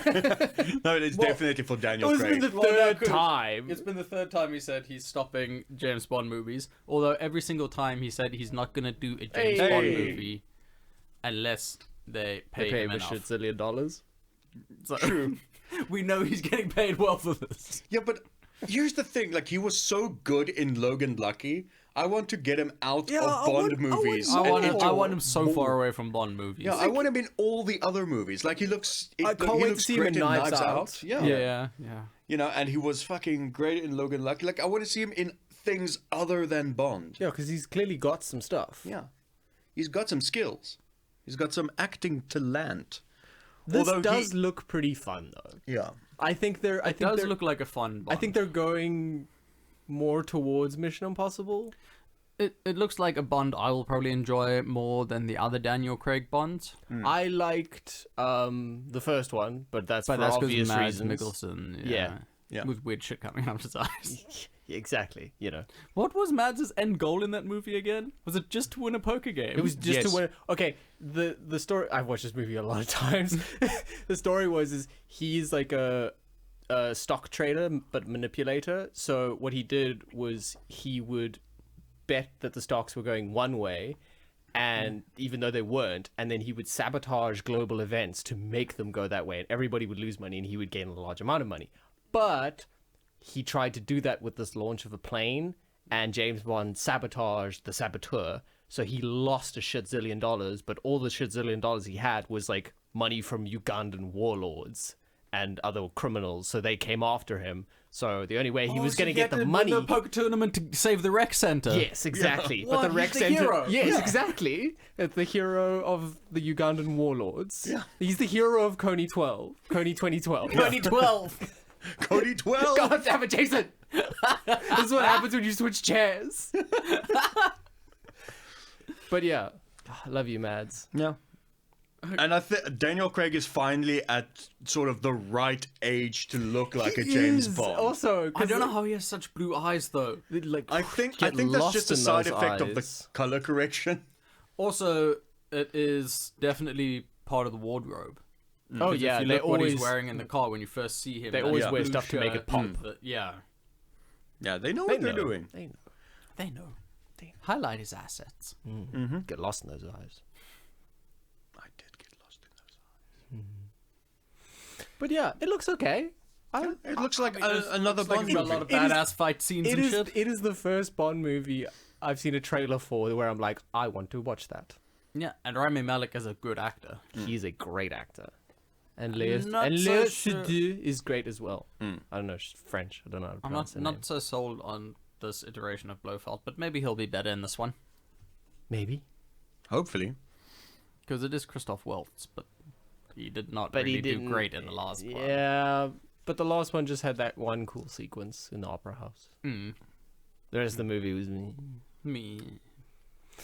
Speaker 3: No, it is definitely for Daniel
Speaker 2: It's
Speaker 3: Craig.
Speaker 2: been the
Speaker 1: Well, no,
Speaker 2: third
Speaker 1: 'cause
Speaker 2: time.
Speaker 1: It's been the third time he said he's stopping James Bond movies. Although every single time he said he's not gonna do a James
Speaker 2: Hey.
Speaker 1: Bond movie unless they
Speaker 2: They
Speaker 1: pay
Speaker 2: pay
Speaker 1: him
Speaker 2: him a
Speaker 1: enough.
Speaker 2: shit zillion dollars.
Speaker 1: So, we know he's getting paid well for this.
Speaker 3: Yeah, but here's the thing. Like, he was so good in Logan Lucky. I want to get him out
Speaker 2: Yeah,
Speaker 3: of
Speaker 2: I
Speaker 3: Bond
Speaker 2: want-
Speaker 3: movies.
Speaker 1: I
Speaker 3: and
Speaker 1: want him.
Speaker 3: into
Speaker 1: I want him so
Speaker 3: more.
Speaker 1: far away from Bond movies.
Speaker 3: Yeah, I want him in all the other movies. Like, he looks.
Speaker 2: I can't
Speaker 3: he
Speaker 2: wait to
Speaker 3: looks
Speaker 2: see him
Speaker 3: great
Speaker 2: in Knives Out.
Speaker 3: Yeah.
Speaker 1: yeah.
Speaker 3: You know, and he was fucking great in Logan Lucky. Like, I want to see him in things other than Bond.
Speaker 2: Yeah, because he's clearly got some stuff.
Speaker 3: Yeah. He's got some skills. He's got some acting talent.
Speaker 2: This
Speaker 3: Although
Speaker 2: does look pretty fun though.
Speaker 3: Yeah.
Speaker 2: I think they're. I
Speaker 1: It
Speaker 2: think
Speaker 1: does
Speaker 2: they're,
Speaker 1: look like a fun Bond.
Speaker 2: I think they're going more towards Mission Impossible.
Speaker 1: it looks like a Bond I will probably enjoy more than the other Daniel Craig Bonds.
Speaker 2: I liked the first one, but that's
Speaker 1: But
Speaker 2: for
Speaker 1: that's because
Speaker 2: obvious
Speaker 1: Mads
Speaker 2: reasons.
Speaker 1: Mikkelsen.
Speaker 2: Yeah.
Speaker 3: Yeah.
Speaker 1: With weird shit coming out of his eyes.
Speaker 2: Exactly. You know,
Speaker 1: What was Mads' end goal in that movie again? Was it just to win a poker game?
Speaker 2: it was just
Speaker 3: Yes.
Speaker 2: to win. Okay, the story. I've watched this movie a lot of times. The story is he's like a stock trader but manipulator. So what he did was he would bet that the stocks were going one way, and even though they weren't, and then he would sabotage global events to make them go that way, and everybody would lose money and he would gain a large amount of money. But he tried to do that with this launch of a plane, and James Bond sabotaged the saboteur, so he lost a shit zillion dollars, but all the shit zillion dollars he had was like money from Ugandan warlords and other criminals, so they came after him. So the only way he was going to get the money...
Speaker 1: The poker tournament to save the rec center.
Speaker 2: Yes, exactly. But the
Speaker 1: What?
Speaker 2: rec
Speaker 1: He's the
Speaker 2: center...
Speaker 1: hero.
Speaker 2: Yes, exactly. It's the hero of the Ugandan warlords.
Speaker 3: Yeah.
Speaker 2: He's the hero of Coney 12. Coney 2012.
Speaker 1: 2012.
Speaker 3: Cody 12.
Speaker 2: God damn it, Jason! This is what happens when you switch chairs. But yeah, I love you, Mads.
Speaker 3: Yeah. And I think Daniel Craig is finally at sort of the right age to look like a James Bond.
Speaker 2: Also,
Speaker 1: I don't know how he has such blue eyes though.
Speaker 2: Like,
Speaker 3: I think
Speaker 2: get
Speaker 3: that's
Speaker 2: lost
Speaker 3: just a
Speaker 2: in
Speaker 3: side
Speaker 2: those
Speaker 3: effect of the
Speaker 2: eyes.
Speaker 3: color correction.
Speaker 1: Also, it is definitely part of the wardrobe.
Speaker 2: Oh
Speaker 1: Because
Speaker 2: yeah,
Speaker 1: if you
Speaker 2: they
Speaker 1: look what
Speaker 2: always
Speaker 1: he's wearing in the car when you first see him.
Speaker 2: they
Speaker 1: that
Speaker 2: always
Speaker 3: Yeah.
Speaker 2: wear
Speaker 1: blue
Speaker 2: stuff to make it
Speaker 1: shirt,
Speaker 2: pop.
Speaker 1: yeah,
Speaker 3: Yeah, they know
Speaker 2: They
Speaker 3: what they're
Speaker 2: know.
Speaker 3: doing.
Speaker 2: They know.
Speaker 1: they know. Highlight his assets.
Speaker 2: Get lost in those eyes.
Speaker 3: I did get lost in those eyes.
Speaker 2: But yeah, it looks okay.
Speaker 3: It looks like another
Speaker 1: Looks like
Speaker 3: Bond
Speaker 1: he's got a
Speaker 3: movie.
Speaker 1: lot of
Speaker 2: It is-
Speaker 1: badass fight scenes and shit.
Speaker 2: It is the first Bond movie I've seen a trailer for where I'm like, I want to watch that.
Speaker 1: Yeah, and Rami Malek is a good actor.
Speaker 2: He's a great actor. And Léa
Speaker 1: not so sure.
Speaker 2: Seydoux is great as well. I don't know, she's French. I don't know how to
Speaker 1: I'm
Speaker 2: pronounce her
Speaker 1: not
Speaker 2: name.
Speaker 1: so sold on this iteration of Blofeld, but maybe he'll be better in this one
Speaker 2: Maybe.
Speaker 3: Hopefully.
Speaker 1: because it is Christoph Waltz, but he did not
Speaker 2: But
Speaker 1: really
Speaker 2: he didn't
Speaker 1: do great in the last one.
Speaker 2: Yeah. But the last one just had that one cool sequence in the opera house.
Speaker 1: Mm.
Speaker 2: The rest of the movie was
Speaker 1: Me.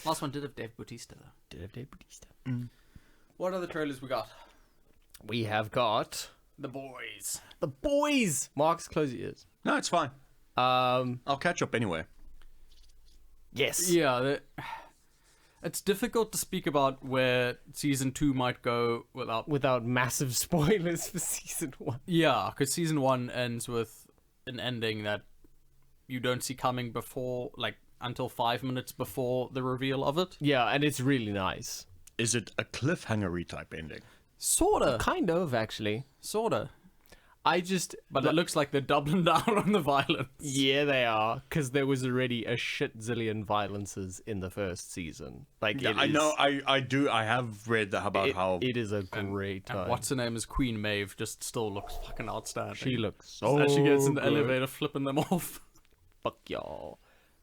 Speaker 1: Last one did have Dave Bautista though.
Speaker 2: Did have Dave Bautista.
Speaker 1: What other trailers we got?
Speaker 2: We have got
Speaker 1: The Boys.
Speaker 2: The Boys. Mark's close your ears.
Speaker 3: No, it's fine. I'll catch up anyway.
Speaker 2: Yes.
Speaker 1: Yeah, it's difficult to speak about where season 2 might go
Speaker 2: Without massive spoilers for season 1.
Speaker 1: Yeah, because season 1 ends with an ending that you don't see coming before, like, until 5 minutes before the reveal of it.
Speaker 2: Yeah, and it's really nice.
Speaker 3: Is it a cliffhanger-y type ending?
Speaker 1: Sorta.
Speaker 2: Kind of, actually.
Speaker 1: Sorta.
Speaker 2: But
Speaker 1: It looks like they're doubling down on the violence.
Speaker 2: Yeah, they are, because there was already a shit zillion violences in the first season. Like,
Speaker 3: Yeah, I know. I have read about how
Speaker 2: it is a great time.
Speaker 1: And what's her name is Queen Maeve just still looks fucking outstanding.
Speaker 2: She looks so
Speaker 1: As she gets in the
Speaker 2: good.
Speaker 1: elevator flipping them off.
Speaker 2: Fuck y'all.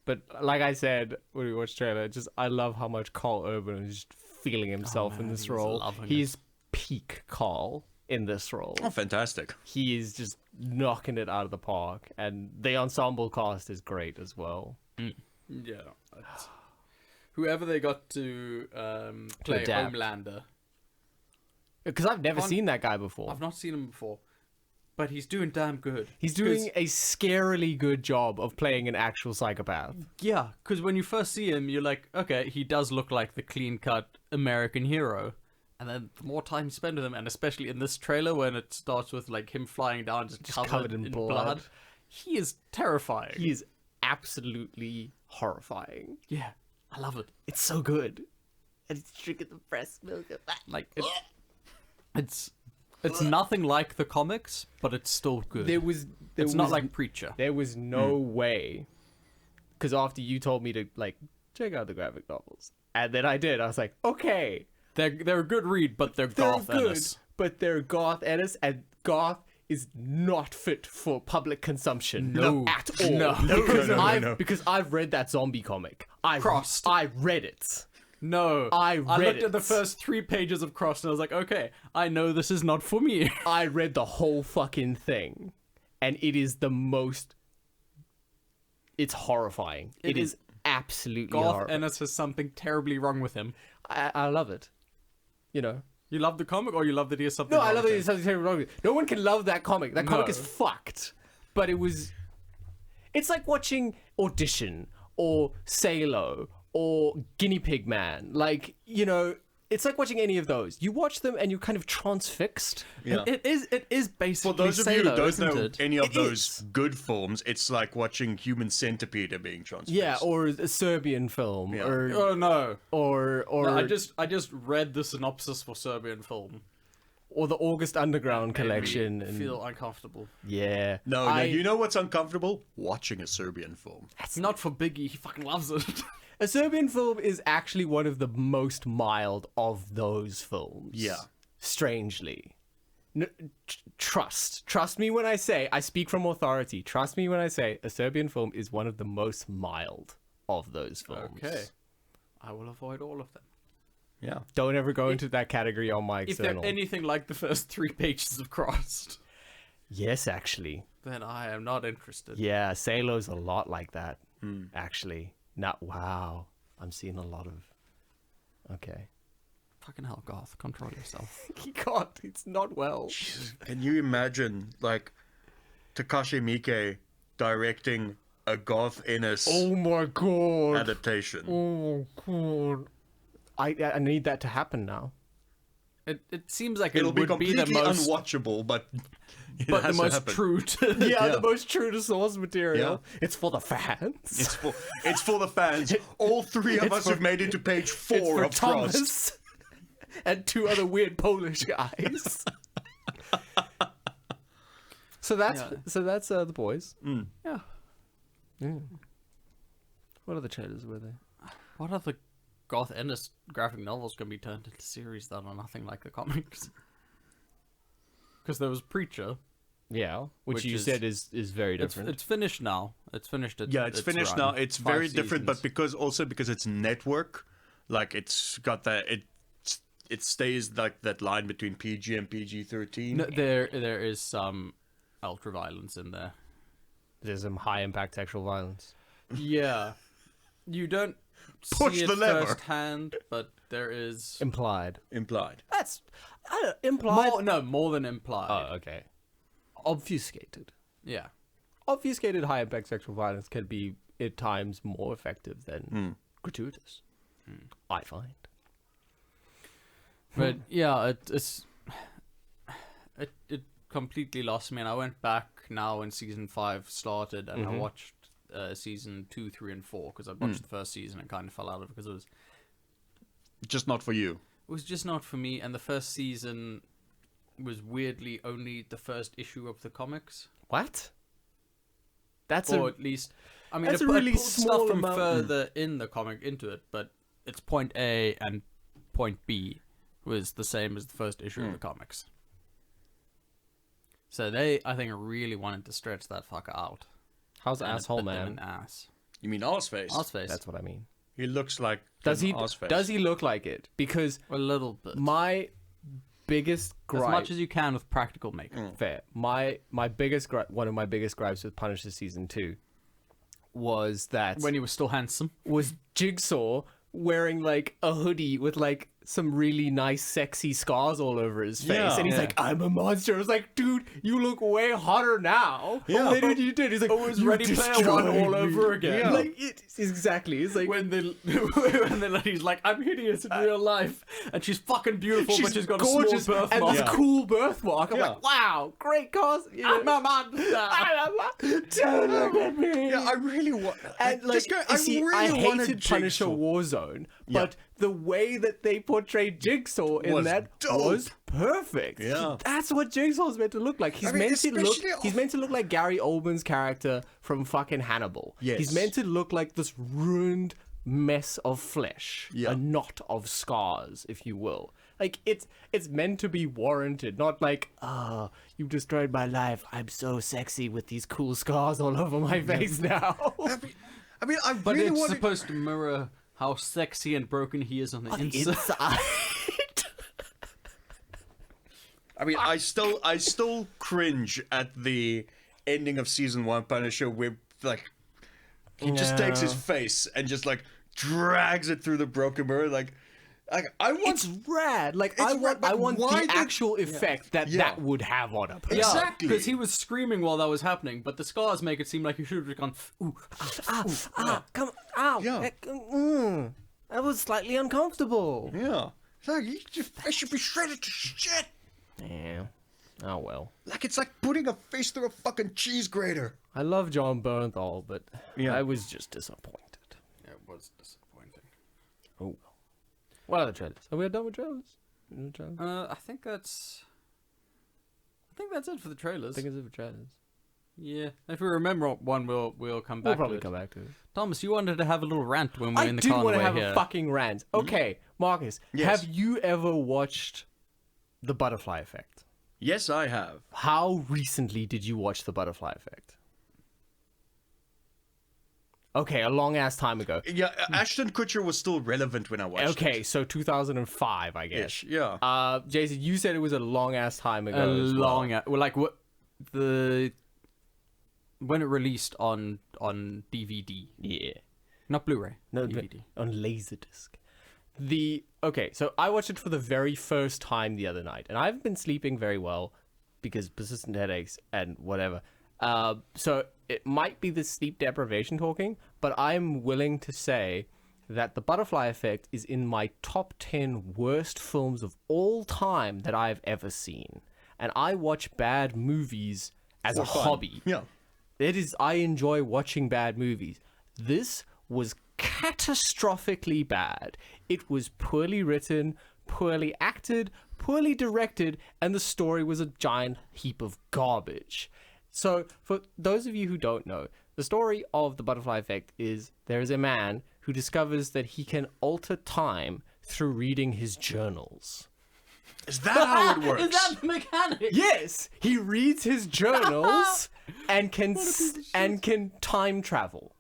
Speaker 2: But like I said when we watched the trailer, I love how much Carl Urban is just feeling himself in
Speaker 1: man,
Speaker 2: this
Speaker 1: he's
Speaker 2: role.
Speaker 1: loving
Speaker 2: He's peak Carl in this role.
Speaker 3: Oh, fantastic.
Speaker 2: He is just knocking it out of the park, and the ensemble cast is great as well.
Speaker 1: Yeah. Whoever they got to play
Speaker 2: adapt.
Speaker 1: Homelander.
Speaker 2: Because I've never seen that guy before.
Speaker 1: I've not seen him before. But he's doing damn good.
Speaker 2: He's doing a scarily good job of playing an actual psychopath.
Speaker 1: Yeah, because when you first see him, you're like, okay, he does look like the clean-cut American hero. And then the more time you spend with him, and especially in this trailer when it starts with like him flying down just covered in blood, he is terrifying.
Speaker 2: He is absolutely horrifying.
Speaker 1: Yeah, I love it.
Speaker 2: It's so good. And he's drinking the breast milk.
Speaker 1: Like it's nothing like the comics, but it's still good. It's not like Preacher.
Speaker 2: There was no way, because after you told me to like check out the graphic novels, and then I did. I was like, okay,
Speaker 1: They're a good read, but they're goth
Speaker 2: good,
Speaker 1: Ennis.
Speaker 2: but they're goth Ennis, and goth is not fit for public consumption.
Speaker 1: No.
Speaker 2: At all.
Speaker 3: No.
Speaker 2: Because I've read that zombie comic.
Speaker 1: Crossed.
Speaker 2: I read it.
Speaker 1: No,
Speaker 2: I read
Speaker 1: looked at the
Speaker 2: it.
Speaker 1: first 3 pages of Cross and I was like, okay, I know this is not for me.
Speaker 2: I read the whole fucking thing, and it is the most. It's horrifying.
Speaker 1: It
Speaker 2: it is
Speaker 1: is
Speaker 2: absolutely
Speaker 1: Goth
Speaker 2: horrifying.
Speaker 1: Ennis has something terribly wrong with him.
Speaker 2: I love it. You know.
Speaker 1: You love the comic, or you love that he has something
Speaker 2: No,
Speaker 1: wrong
Speaker 2: I love
Speaker 1: with
Speaker 2: that
Speaker 1: him?
Speaker 2: there's something terribly wrong with it. No one can love that comic. That comic
Speaker 1: No.
Speaker 2: is fucked. But it was. It's like watching Audition or Salo or Guinea Pig Man. Like, you know, it's like watching any of those. You watch them and you're kind of transfixed.
Speaker 3: Yeah.
Speaker 1: It is basically
Speaker 3: For those of you who
Speaker 1: Salo,
Speaker 3: don't
Speaker 1: isn't
Speaker 3: know
Speaker 1: it?
Speaker 3: any of
Speaker 2: It
Speaker 3: those
Speaker 2: is.
Speaker 3: good films, it's like watching Human Centipede being transfixed.
Speaker 2: Yeah, or a Serbian film.
Speaker 3: Yeah.
Speaker 1: Oh no.
Speaker 2: Or
Speaker 1: No, I just read the synopsis for Serbian film.
Speaker 2: or the August Underground
Speaker 1: Made me
Speaker 2: collection. And,
Speaker 1: feel uncomfortable.
Speaker 2: yeah.
Speaker 3: No, you know what's uncomfortable? Watching a Serbian film.
Speaker 1: It's not for Biggie. He fucking loves it.
Speaker 2: A Serbian film is actually one of the most mild of those films.
Speaker 3: Yeah.
Speaker 2: Strangely. Trust me when I say, I speak from authority. Trust me when I say a Serbian film is one of the most mild of those films.
Speaker 1: Okay. I will avoid all of them.
Speaker 3: Yeah.
Speaker 2: Don't ever go into that category on my
Speaker 1: If
Speaker 2: external.
Speaker 1: they're anything like the first 3 pages of Crossed,
Speaker 2: Yes, actually.
Speaker 1: then I am not interested.
Speaker 2: Yeah, Salo's a lot like that, actually. Not, wow. I'm seeing a lot of... Okay.
Speaker 1: Fucking hell, Goth. Control yourself.
Speaker 2: He can't. It's not well.
Speaker 3: Can you imagine, like, Takashi Miike directing a Goth Ennis
Speaker 2: Oh my god.
Speaker 3: adaptation?
Speaker 2: Oh god. I need that to happen now.
Speaker 1: It seems like
Speaker 3: It'll
Speaker 1: it
Speaker 3: be
Speaker 1: would be
Speaker 3: completely
Speaker 1: the most,
Speaker 3: unwatchable, but it
Speaker 1: but the
Speaker 3: has to
Speaker 1: most
Speaker 3: happen.
Speaker 1: true to.
Speaker 2: Yeah,
Speaker 3: Yeah.
Speaker 2: the most true to source material.
Speaker 3: Yeah.
Speaker 2: It's for the fans.
Speaker 3: It's for the fans. All 3 of
Speaker 2: it's
Speaker 3: us
Speaker 2: for-
Speaker 3: have made it to page 4
Speaker 2: It's for
Speaker 3: of Frost.
Speaker 2: Thomas and 2 other weird Polish guys. So that's the boys.
Speaker 1: Yeah.
Speaker 2: What other trailers were there?
Speaker 1: What other Goth Ennis graphic novels can be turned into series that are nothing like the comics? Because there was Preacher.
Speaker 2: Yeah, which
Speaker 1: Which
Speaker 2: you
Speaker 1: is-
Speaker 2: said is very different.
Speaker 1: It's finished now. It's finished.
Speaker 3: It's finished
Speaker 1: run.
Speaker 3: now. It's
Speaker 1: 5
Speaker 3: very different, but
Speaker 1: seasons.
Speaker 3: because it's network, like it's got that it stays like that line between PG and PG-13.
Speaker 1: No, there is some ultra violence in there.
Speaker 2: There's some high impact sexual violence.
Speaker 1: Yeah, you don't
Speaker 3: Push
Speaker 1: see it
Speaker 3: the lever.
Speaker 1: firsthand, but there is
Speaker 2: Implied.
Speaker 3: Implied.
Speaker 2: Implied.
Speaker 1: more than implied.
Speaker 2: Oh, okay. Obfuscated.
Speaker 1: Yeah,
Speaker 2: Obfuscated high impact sexual violence can be at times more effective than gratuitous. I find.
Speaker 1: but yeah, it completely lost me, and I went back now when season 5 started, and I watched season 2, 3, and 4 because I watched the first season and kind of fell out of it because it
Speaker 3: Just not for you.
Speaker 1: was just not for me. And the first season was weirdly only the first issue of the comics,
Speaker 2: What? That's
Speaker 1: or
Speaker 2: a
Speaker 1: at least I mean,
Speaker 2: that's
Speaker 1: it
Speaker 2: a really
Speaker 1: pulled
Speaker 2: small
Speaker 1: stuff from
Speaker 2: amount.
Speaker 1: further in the comic into it, but it's point A and point B was the same as the first issue of the comics. So they, I think, really wanted to stretch that fucker out.
Speaker 2: how's
Speaker 1: And it
Speaker 2: asshole
Speaker 1: bit them in
Speaker 2: man?
Speaker 1: the ass.
Speaker 3: You mean Ozface?
Speaker 1: Ozface.
Speaker 2: That's what I mean.
Speaker 3: He looks like
Speaker 2: Does
Speaker 3: an
Speaker 2: he?
Speaker 3: Ozface.
Speaker 2: Does he look like it? Because
Speaker 1: A little bit.
Speaker 2: my biggest gripe.
Speaker 1: As much as you can with practical makeup.
Speaker 2: Fair. My biggest one of my biggest gripes with Punisher season 2 was that
Speaker 1: When he was still handsome.
Speaker 2: was Jigsaw wearing like a hoodie with like some really nice sexy scars all over his face,
Speaker 3: Yeah.
Speaker 2: and he's
Speaker 1: Yeah.
Speaker 2: like, "I'm a monster." I was like, "Dude, you look way hotter now
Speaker 3: Yeah.
Speaker 2: than you did." He's like,
Speaker 1: It was
Speaker 2: "You
Speaker 1: Ready Player
Speaker 2: destroyed
Speaker 1: One all
Speaker 2: me."
Speaker 1: over again.
Speaker 3: Yeah.
Speaker 2: Like it's exactly. It's like
Speaker 1: When then he's like, I'm hideous in real life, and she's fucking beautiful, but she's got
Speaker 2: gorgeous
Speaker 1: a small
Speaker 2: and
Speaker 1: birthmark.
Speaker 2: this cool birthmark. I'm
Speaker 3: Yeah.
Speaker 2: like, wow, great cast. You know,
Speaker 1: I'm a monster.
Speaker 2: don't look at me.
Speaker 3: Yeah, I really want.
Speaker 2: And like,
Speaker 3: this guy,
Speaker 2: you see, I
Speaker 3: wanted
Speaker 2: hated Punisher
Speaker 3: Jigsaw.
Speaker 2: Warzone, but the way that they portrayed Jigsaw in
Speaker 3: Was
Speaker 2: that
Speaker 3: dope.
Speaker 2: was perfect.
Speaker 3: Yeah.
Speaker 2: That's what Jigsaw's meant to look like. He's
Speaker 3: I mean,
Speaker 2: meant to look.
Speaker 3: especially
Speaker 2: He's meant to look like Gary Oldman's character from fucking Hannibal.
Speaker 3: Yes.
Speaker 2: He's meant to look like this ruined mess of flesh,
Speaker 3: Yeah.
Speaker 2: a knot of scars, if you will. Like it's meant to be warranted, not like, oh, you've destroyed my life. I'm so sexy with these cool scars all over my face now.
Speaker 3: I mean, I
Speaker 1: But
Speaker 3: really
Speaker 1: it's
Speaker 3: wanted.
Speaker 1: supposed to mirror how sexy and broken he is on the inside.
Speaker 2: Inside.
Speaker 3: I mean, I still cringe at the ending of season 1 Punisher, where like he just takes his
Speaker 2: Yeah.
Speaker 3: face and just like drags it through the broken mirror. Like I want.
Speaker 2: It's rad. Like
Speaker 3: It's
Speaker 2: I
Speaker 3: rad,
Speaker 2: want,
Speaker 3: but
Speaker 2: I want
Speaker 3: why
Speaker 2: the
Speaker 3: did-
Speaker 2: actual effect that
Speaker 3: Yeah.
Speaker 2: that would have on a person.
Speaker 1: Yeah,
Speaker 3: Exactly.
Speaker 1: because he was screaming while that was happening, but the scars make it seem like he should have gone, ooh,
Speaker 2: Come, ow,
Speaker 3: Yeah.
Speaker 2: that was slightly uncomfortable.
Speaker 3: Yeah. It's like your face should be shredded to shit.
Speaker 2: Yeah. Oh well.
Speaker 3: Like it's like putting a face through a fucking cheese grater.
Speaker 2: I love John Bernthal, but
Speaker 3: Yeah.
Speaker 2: I was just disappointed.
Speaker 1: it was disappointing.
Speaker 2: Oh well. What are the trailers? Are we done with trailers?
Speaker 1: I think that's it for the trailers.
Speaker 2: I think it's it for trailers.
Speaker 1: Yeah, if we remember one, we'll come
Speaker 2: We'll
Speaker 1: back.
Speaker 2: probably
Speaker 1: to it.
Speaker 2: come back to it.
Speaker 1: Thomas, you wanted to have a little rant when we were
Speaker 2: I
Speaker 1: in the
Speaker 2: did
Speaker 1: car on
Speaker 2: want
Speaker 1: the
Speaker 2: to
Speaker 1: way
Speaker 2: have
Speaker 1: here.
Speaker 2: a fucking rant. Okay, Marcus,
Speaker 3: Yes.
Speaker 2: have you ever watched The Butterfly Effect?
Speaker 3: Yes, I have.
Speaker 2: How recently did you watch The Butterfly Effect? Okay, a long ass time ago.
Speaker 3: Yeah, Ashton Kutcher was still relevant when I watched it.
Speaker 2: Okay, so 2005, I guess.
Speaker 3: Ish, yeah.
Speaker 2: Jason, you said it was a long ass time ago.
Speaker 1: a
Speaker 2: as well.
Speaker 1: long, well, like what when it released on DVD,
Speaker 2: Yeah.
Speaker 1: not Blu-ray,
Speaker 2: No,
Speaker 1: DVD.
Speaker 2: on Laserdisc. Okay, so I watched it for the very first time the other night, and I haven't been sleeping very well because persistent headaches and whatever. So it might be the sleep deprivation talking, but I'm willing to say that The Butterfly Effect is in my top 10 worst films of all time that I've ever seen. And I watch bad movies as a
Speaker 3: fun.
Speaker 2: hobby.
Speaker 3: Yeah.
Speaker 2: I enjoy watching bad movies. This was catastrophically bad. It was poorly written, poorly acted, poorly directed, and the story was a giant heap of garbage. So, for those of you who don't know, the story of The Butterfly Effect is there is a man who discovers that he can alter time through reading his journals.
Speaker 3: Is that how it works?
Speaker 1: Is that the mechanic?
Speaker 2: Yes, he reads his journals and can time travel.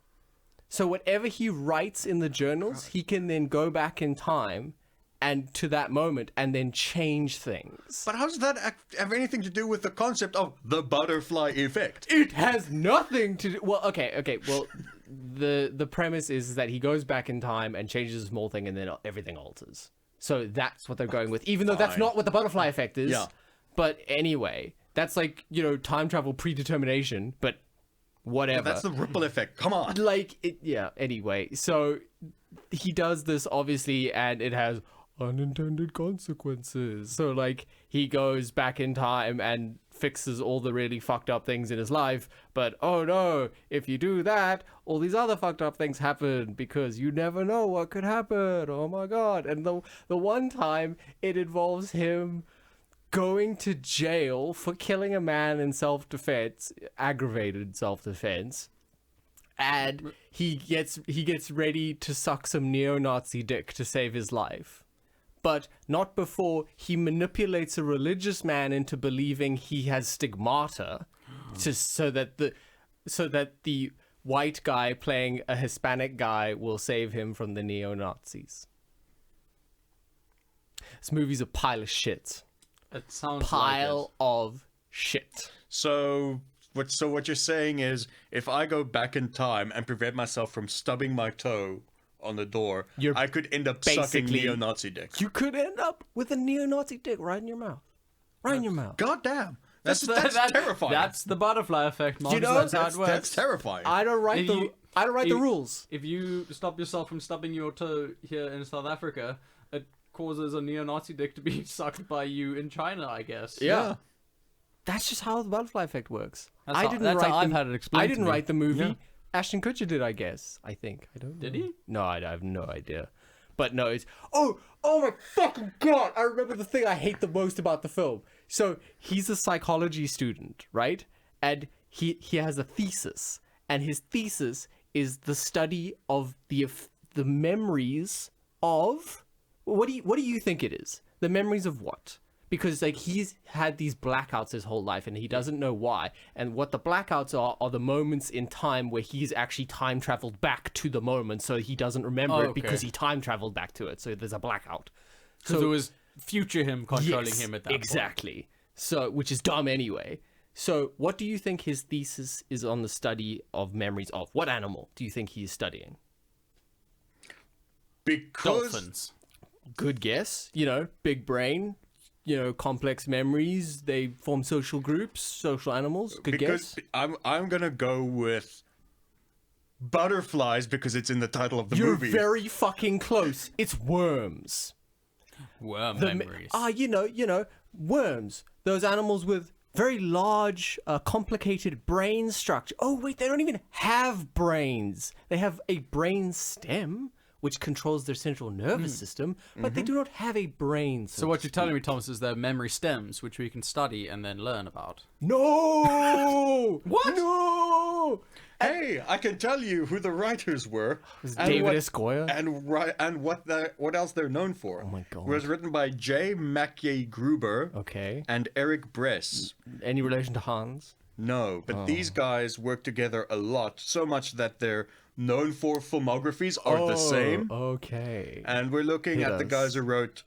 Speaker 2: So whatever he writes in the journals, he can then go back in time and to that moment and then change things.
Speaker 3: But how does that have anything to do with the concept of the butterfly effect?
Speaker 2: It has nothing to do. Well, okay. Well, the premise is that he goes back in time and changes a small thing, and then everything alters. So that's what they're going with, even though that's not what the butterfly effect is.
Speaker 3: Yeah.
Speaker 2: But anyway, that's like, time travel predetermination, but whatever.
Speaker 3: That's the ripple effect. Come on.
Speaker 2: Anyway, so he does this, obviously, and it has unintended consequences. So, like, he goes back in time and fixes all the really fucked up things in his life, but oh no, if you do that, all these other fucked up things happen because you never know what could happen. Oh my god. And the one time it involves him going to jail for killing a man in self-defense, aggravated self-defense, and he gets ready to suck some neo-Nazi dick to save his life. But not before he manipulates a religious man into believing he has stigmata, so that the white guy playing a Hispanic guy will save him from the neo-Nazis. This movie's a pile of shit.
Speaker 1: It sounds
Speaker 2: Pile of shit.
Speaker 3: So what you're saying is, if I go back in time and prevent myself from stubbing my toe on the door, I could end up sucking neo-Nazi dick.
Speaker 2: You could end up with a neo-Nazi dick right in your mouth. Right in your mouth.
Speaker 3: God damn. That's terrifying.
Speaker 1: That's the butterfly effect, Mark.
Speaker 2: That's
Speaker 1: how it works.
Speaker 3: That's terrifying.
Speaker 2: I don't write the rules.
Speaker 1: If you stop yourself from stubbing your toe here in South Africa, it causes a neo-Nazi dick to be sucked by you in China, I guess.
Speaker 2: Yeah. That's just how the butterfly effect works.
Speaker 1: That's how I've had it explained.
Speaker 2: I didn't write the movie.
Speaker 1: Yeah.
Speaker 2: Ashton Kutcher did, I guess. I think. I don't know.
Speaker 1: Did he?
Speaker 2: No, I have no idea. But no, it's... Oh my fucking god! I remember the thing I hate the most about the film. So, he's a psychology student, right? And he has a thesis. And his thesis is the study of the memories of... What do you think it is? The memories of what? Because, like, he's had these blackouts his whole life and he doesn't know why. And what the blackouts are the moments in time where he's actually time traveled back to the moment, so he doesn't remember it because he time traveled back to it. So there's a blackout.
Speaker 1: So it was future him controlling him at that point.
Speaker 2: Exactly. So, which is dumb anyway. So what do you think his thesis is on the study of memories of? What animal do you think he's studying?
Speaker 3: Because...
Speaker 1: Dolphins.
Speaker 2: Good guess. Big brain. Complex memories. They form social groups, social animals. Good guess.
Speaker 3: I'm gonna go with butterflies because it's in the title of the movie.
Speaker 2: You're very fucking close. It's worms.
Speaker 1: Worm memories.
Speaker 2: Worms. Those animals with very large, complicated brain structure. Oh wait, they don't even have brains. They have a brain stem, which controls their central nervous system, but they do not have a brain.
Speaker 1: So what you're telling me, Thomas, is they're memory stems, which we can study and then learn about.
Speaker 2: No!
Speaker 1: What?
Speaker 2: No!
Speaker 3: Hey, I can tell you who the writers were.
Speaker 2: Was David S. Goya?
Speaker 3: And what else they're known for.
Speaker 2: Oh my god.
Speaker 3: It was written by J. Mackay Gruber
Speaker 2: Okay.
Speaker 3: and Eric Bress.
Speaker 2: Any relation to Hans?
Speaker 3: No, but these guys work together a lot, so much that they're known for filmographies are the same.
Speaker 2: Okay.
Speaker 3: And we're looking at the
Speaker 2: us.
Speaker 3: guys who wrote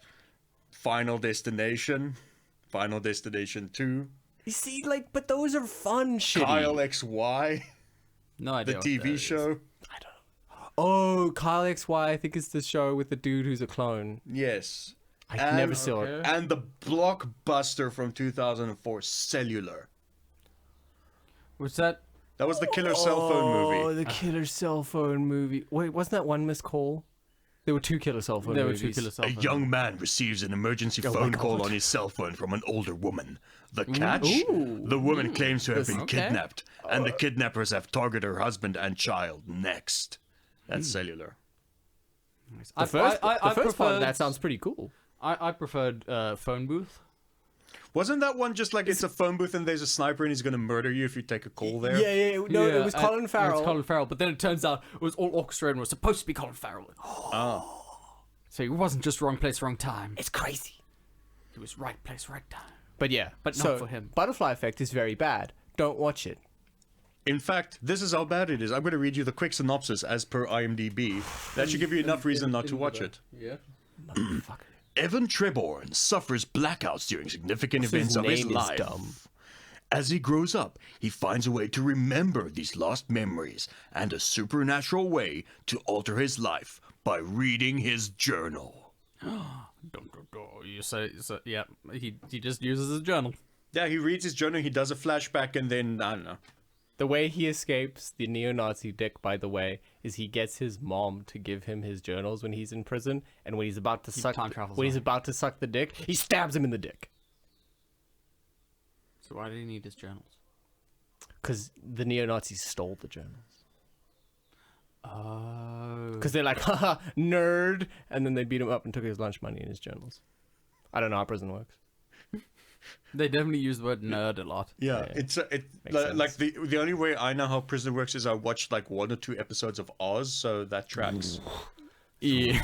Speaker 3: Final Destination, Final Destination 2,
Speaker 2: You see, but those are fun shitty.
Speaker 3: Kyle XY,
Speaker 1: No
Speaker 3: the
Speaker 1: idea. what that
Speaker 3: TV
Speaker 1: is.
Speaker 3: show.
Speaker 2: I don't know. Oh, Kyle XY, I think it's the show with the dude who's a clone.
Speaker 3: Yes.
Speaker 2: I never saw it.
Speaker 1: Okay.
Speaker 3: And the blockbuster from 2004, Cellular.
Speaker 1: Was that?
Speaker 3: That was the killer cell phone movie.
Speaker 2: Oh, the killer cell phone movie. Wait, wasn't that one missed call? There were two killer cell phone
Speaker 1: There were
Speaker 2: movies.
Speaker 1: two killer cell
Speaker 3: A
Speaker 1: phones.
Speaker 3: young man receives an emergency
Speaker 2: my
Speaker 3: phone call
Speaker 2: God.
Speaker 3: on his cell phone from an older woman. The catch?
Speaker 2: Ooh.
Speaker 3: The woman claims to have been
Speaker 1: Okay.
Speaker 3: kidnapped, and the kidnappers have targeted her husband and child next. That's Cellular.
Speaker 2: The first part of
Speaker 1: preferred-
Speaker 2: that sounds pretty cool.
Speaker 1: I preferred phone booth.
Speaker 3: Wasn't that one just like it's a phone booth and there's a sniper and he's going to murder you if you take a call there?
Speaker 2: Yeah. No, it was Colin Farrell.
Speaker 1: It was Colin Farrell, but then it turns out it was all orchestrated and was supposed to be Colin Farrell. So it wasn't just wrong place, wrong time.
Speaker 2: It's crazy.
Speaker 1: It was right place, right time.
Speaker 2: But yeah,
Speaker 1: But
Speaker 2: so
Speaker 1: not for him.
Speaker 2: Butterfly Effect is very bad. Don't watch it.
Speaker 3: In fact, this is how bad it is. I'm going to read you the quick synopsis as per IMDb. That should give you enough reason not to watch it.
Speaker 1: Yeah.
Speaker 2: Motherfucker.
Speaker 3: Evan Treborn suffers blackouts during significant events of his
Speaker 2: name is
Speaker 3: life.
Speaker 2: dumb.
Speaker 3: As he grows up, he finds a way to remember these lost memories and a supernatural way to alter his life by reading his journal.
Speaker 1: You say, yeah, he just uses his journal.
Speaker 3: Yeah, he reads his journal, he does a flashback, and then, I don't know.
Speaker 2: The way he escapes the neo-Nazi dick, by the way, is he gets his mom to give him his journals when he's in prison, and when he's about to suck the dick, he stabs him in the dick.
Speaker 1: So why did he need his journals?
Speaker 2: Because the neo-Nazis stole the journals.
Speaker 1: Oh.
Speaker 2: Because they're like, haha, nerd, and then they beat him up and took his lunch money and his journals. I don't know how prison works.
Speaker 1: They definitely use the word nerd a lot.
Speaker 3: Yeah,
Speaker 2: Makes
Speaker 3: like
Speaker 2: sense.
Speaker 3: the only way I know how prison works is I watched like 1 or 2 episodes of Oz, so that tracks.
Speaker 1: Yeah.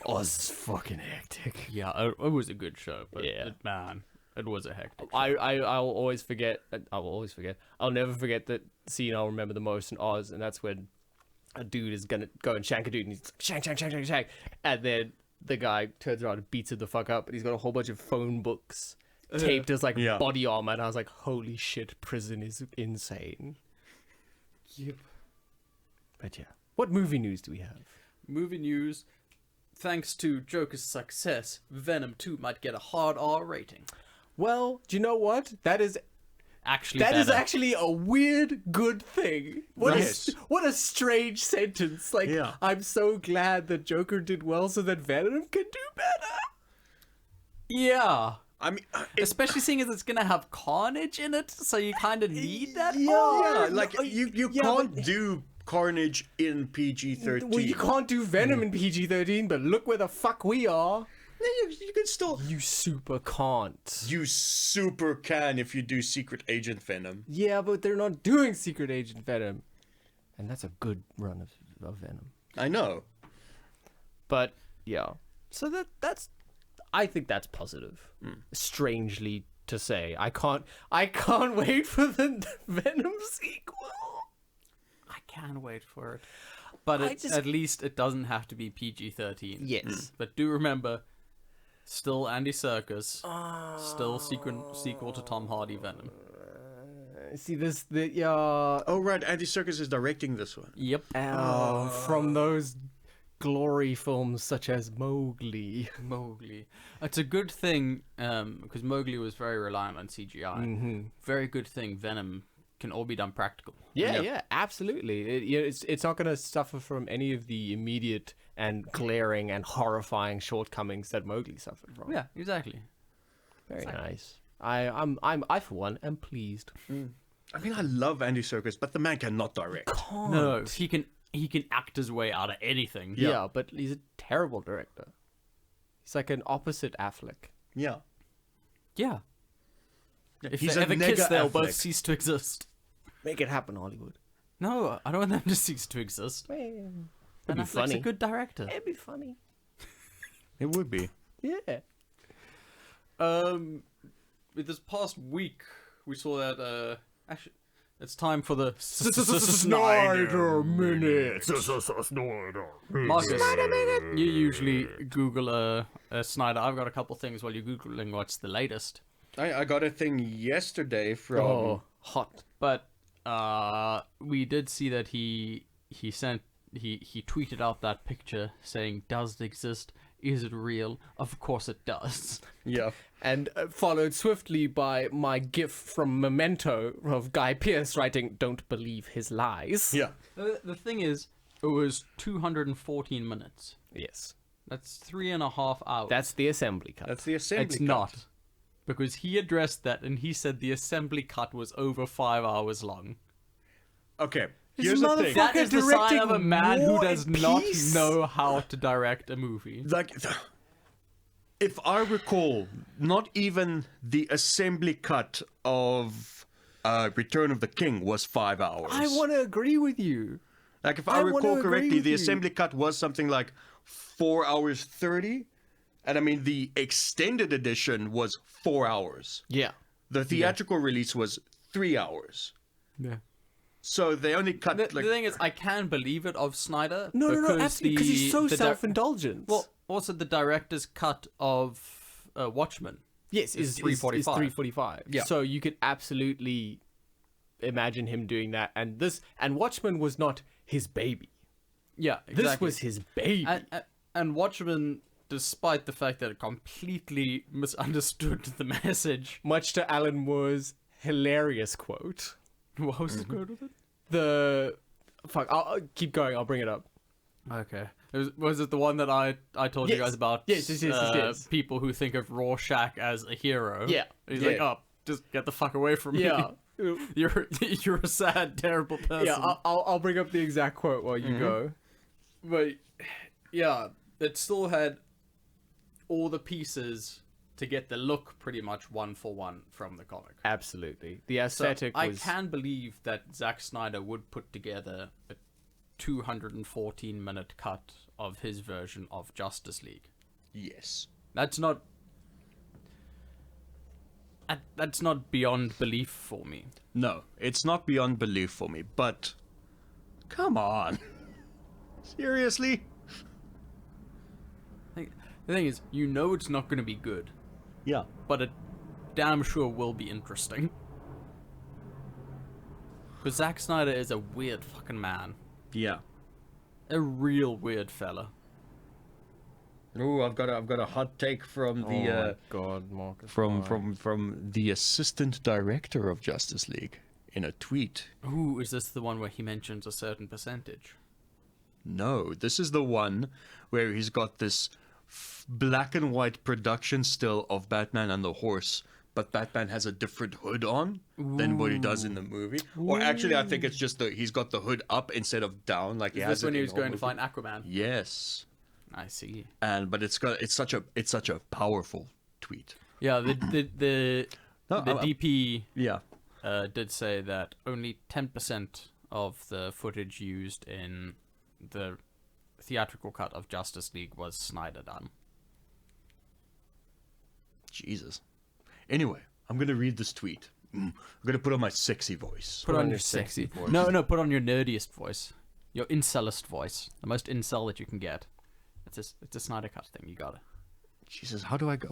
Speaker 2: Oz is fucking hectic.
Speaker 1: Yeah, it was a good show, but
Speaker 2: Yeah.
Speaker 1: it was a hectic show.
Speaker 2: I'll always forget. I'll never forget that scene I'll remember the most in Oz, and that's when a dude is gonna go and shank a dude, and he's like, shank, and then the guy turns around and beats him the fuck up, and he's got a whole bunch of phone books taped as like body armor, and I was like, holy shit, prison is insane.
Speaker 1: Yep.
Speaker 2: But yeah, what movie news do we have?
Speaker 1: Movie news. Thanks to Joker's success, Venom 2 might get a hard R rating.
Speaker 2: Well, do you know what? That is
Speaker 1: Actually,
Speaker 2: actually a weird good thing. What
Speaker 3: Yes.
Speaker 2: what a strange sentence. Like,
Speaker 3: Yeah.
Speaker 2: I'm so glad that Joker did well so that Venom can do better.
Speaker 1: Yeah.
Speaker 3: I mean,
Speaker 1: Especially seeing as it's gonna have Carnage in it, so you kind of need that.
Speaker 3: yeah, like you
Speaker 2: yeah,
Speaker 3: can't
Speaker 2: but-
Speaker 3: do Carnage in PG-13.
Speaker 2: Well, you can't do Venom in PG-13, but look where the fuck we are.
Speaker 3: You can still.
Speaker 2: You super can't.
Speaker 3: You super can if you do Secret Agent Venom.
Speaker 2: Yeah, but they're not doing Secret Agent Venom. And that's a good run of Venom.
Speaker 3: I know.
Speaker 2: But, yeah. So that's... I think that's positive. Strangely to say. I can't wait for the Venom sequel.
Speaker 1: I can't wait for it. But at least it doesn't have to be PG-13.
Speaker 2: Yes.
Speaker 1: But do remember, still Andy Serkis, still sequel to Tom Hardy Venom.
Speaker 2: See, yeah...
Speaker 3: Oh right, Andy Serkis is directing this one.
Speaker 1: Yep.
Speaker 2: from those glory films such as Mowgli.
Speaker 1: Mowgli. It's a good thing, because Mowgli was very reliant on CGI. Very good thing Venom can all be done practical.
Speaker 2: Yeah, absolutely. It's not going to suffer from any of the immediate and glaring and horrifying shortcomings that Mowgli suffered from.
Speaker 1: Yeah, exactly.
Speaker 2: Very nice. I for one am pleased.
Speaker 3: I mean, I love Andy Serkis, but the man cannot direct.
Speaker 1: No, he can act his way out of anything.
Speaker 2: Yeah, but he's a terrible director. He's like an opposite Affleck.
Speaker 3: Yeah.
Speaker 1: Yeah. If
Speaker 3: He's
Speaker 1: they
Speaker 3: a
Speaker 1: ever
Speaker 3: nega
Speaker 1: kiss, they'll
Speaker 3: Affleck.
Speaker 1: both cease to exist.
Speaker 2: Make it happen, Hollywood.
Speaker 1: No, I don't want them to cease to exist.
Speaker 2: It'd
Speaker 1: And
Speaker 2: be
Speaker 1: Affleck's
Speaker 2: funny.
Speaker 1: a good director.
Speaker 2: It'd be funny.
Speaker 3: It would be.
Speaker 2: Yeah.
Speaker 1: With this past week, we saw that, actually, it's time for the
Speaker 2: Snyder Minute.
Speaker 1: Marcus, you usually Google Snyder. I've got a couple things while you're Googling what's the latest.
Speaker 3: I got a thing yesterday from.
Speaker 2: Oh, hot.
Speaker 1: But we did see that he tweeted out that picture saying, "Does it exist? Is it real? Of course it does."
Speaker 3: Yeah.
Speaker 2: And followed swiftly by my gif from Memento of Guy Pearce writing, "Don't believe his lies."
Speaker 3: Yeah.
Speaker 1: The thing is, it was 214 minutes.
Speaker 2: Yes.
Speaker 1: That's 3.5 hours.
Speaker 2: That's the assembly cut.
Speaker 3: That's the assembly.
Speaker 1: It's
Speaker 3: cut.
Speaker 1: not. Because he addressed that and he said the assembly cut was over 5 hours long.
Speaker 3: Okay.
Speaker 2: This
Speaker 3: Here's the thing.
Speaker 1: That is the sign
Speaker 2: directing
Speaker 1: of a man who
Speaker 2: War
Speaker 1: does
Speaker 2: and
Speaker 1: not
Speaker 2: Peace.
Speaker 1: know how to direct a movie.
Speaker 3: Like, if I recall, not even the assembly cut of Return of the King was 5 hours.
Speaker 2: I want to agree with you.
Speaker 3: Like, if I
Speaker 2: wanna
Speaker 3: recall
Speaker 2: agree
Speaker 3: correctly,
Speaker 2: with
Speaker 3: the
Speaker 2: you.
Speaker 3: assembly cut was something like 4 hours 30. And I mean, the extended edition was 4 hours.
Speaker 2: Yeah.
Speaker 3: The theatrical release was 3 hours.
Speaker 1: Yeah.
Speaker 3: So they only cut
Speaker 1: The thing is, I can believe it of Snyder.
Speaker 2: No, absolutely, because he's so self-indulgent.
Speaker 1: Well, Also, the director's cut of Watchmen.
Speaker 2: Yes,
Speaker 1: It's
Speaker 2: is
Speaker 1: 3:45.
Speaker 2: 3:45.
Speaker 3: Yeah.
Speaker 2: So you could absolutely imagine him doing that. And Watchmen was not his baby.
Speaker 1: Yeah, exactly.
Speaker 2: This was his baby.
Speaker 1: And Watchmen, despite the fact that it completely misunderstood the message.
Speaker 2: Much to Alan Moore's hilarious quote.
Speaker 1: What was the quote of it?
Speaker 2: I'll keep going. I'll bring it up.
Speaker 1: Okay. Was it the one that I told you
Speaker 2: Yes.
Speaker 1: guys about?
Speaker 2: Yes.
Speaker 1: People who think of Rorschach as a hero.
Speaker 2: Yeah.
Speaker 1: He's
Speaker 2: Yeah.
Speaker 1: like, oh, just get the fuck away from me.
Speaker 2: Yeah.
Speaker 1: You're a sad, terrible person.
Speaker 2: Yeah, I'll bring up the exact quote while you go.
Speaker 1: But yeah, it still had all the pieces to get the look pretty much one for one from the comic.
Speaker 2: Absolutely. The
Speaker 1: So
Speaker 2: aesthetic
Speaker 1: I
Speaker 2: was...
Speaker 1: can believe that Zack Snyder would put together a 214-minute cut of his version of Justice League.
Speaker 3: Yes.
Speaker 1: That's not beyond belief for me.
Speaker 3: No, it's not beyond belief for me, but come on. Seriously?
Speaker 1: The thing is, you know it's not going to be good,
Speaker 3: Yeah.
Speaker 1: but it damn sure will be interesting. Because Zack Snyder is a weird fucking man.
Speaker 3: Yeah.
Speaker 1: A real weird fella.
Speaker 3: Ooh, I've got a hot take from the
Speaker 2: God, Marcus.
Speaker 3: from the assistant director of Justice League in a tweet.
Speaker 1: Ooh, is this the one where he mentions a certain percentage?
Speaker 3: No, this is the one where he's got this black and white production still of Batman and the horse, but Batman has a different hood on than what he does in the movie. Or actually, I think it's just he's got the hood up instead of down, like he
Speaker 1: Is
Speaker 3: has
Speaker 1: this when
Speaker 3: it
Speaker 1: he
Speaker 3: in
Speaker 1: was
Speaker 3: all
Speaker 1: going to
Speaker 3: movies.
Speaker 1: find Aquaman?
Speaker 3: Yes,
Speaker 1: I see.
Speaker 3: but it's such a powerful tweet.
Speaker 1: Yeah, the
Speaker 3: No,
Speaker 1: DP
Speaker 3: Yeah.
Speaker 1: did say that only 10% of the footage used in the theatrical cut of Justice League was Snyder done.
Speaker 3: Jesus. Anyway, I'm gonna read this tweet. I'm gonna put on my sexy voice.
Speaker 1: Put on your sexy voice. No, put on your nerdiest voice. Your incelist voice. The most incel that you can get. It's a Snyder cut thing, you got it.
Speaker 3: Jesus, how do I go?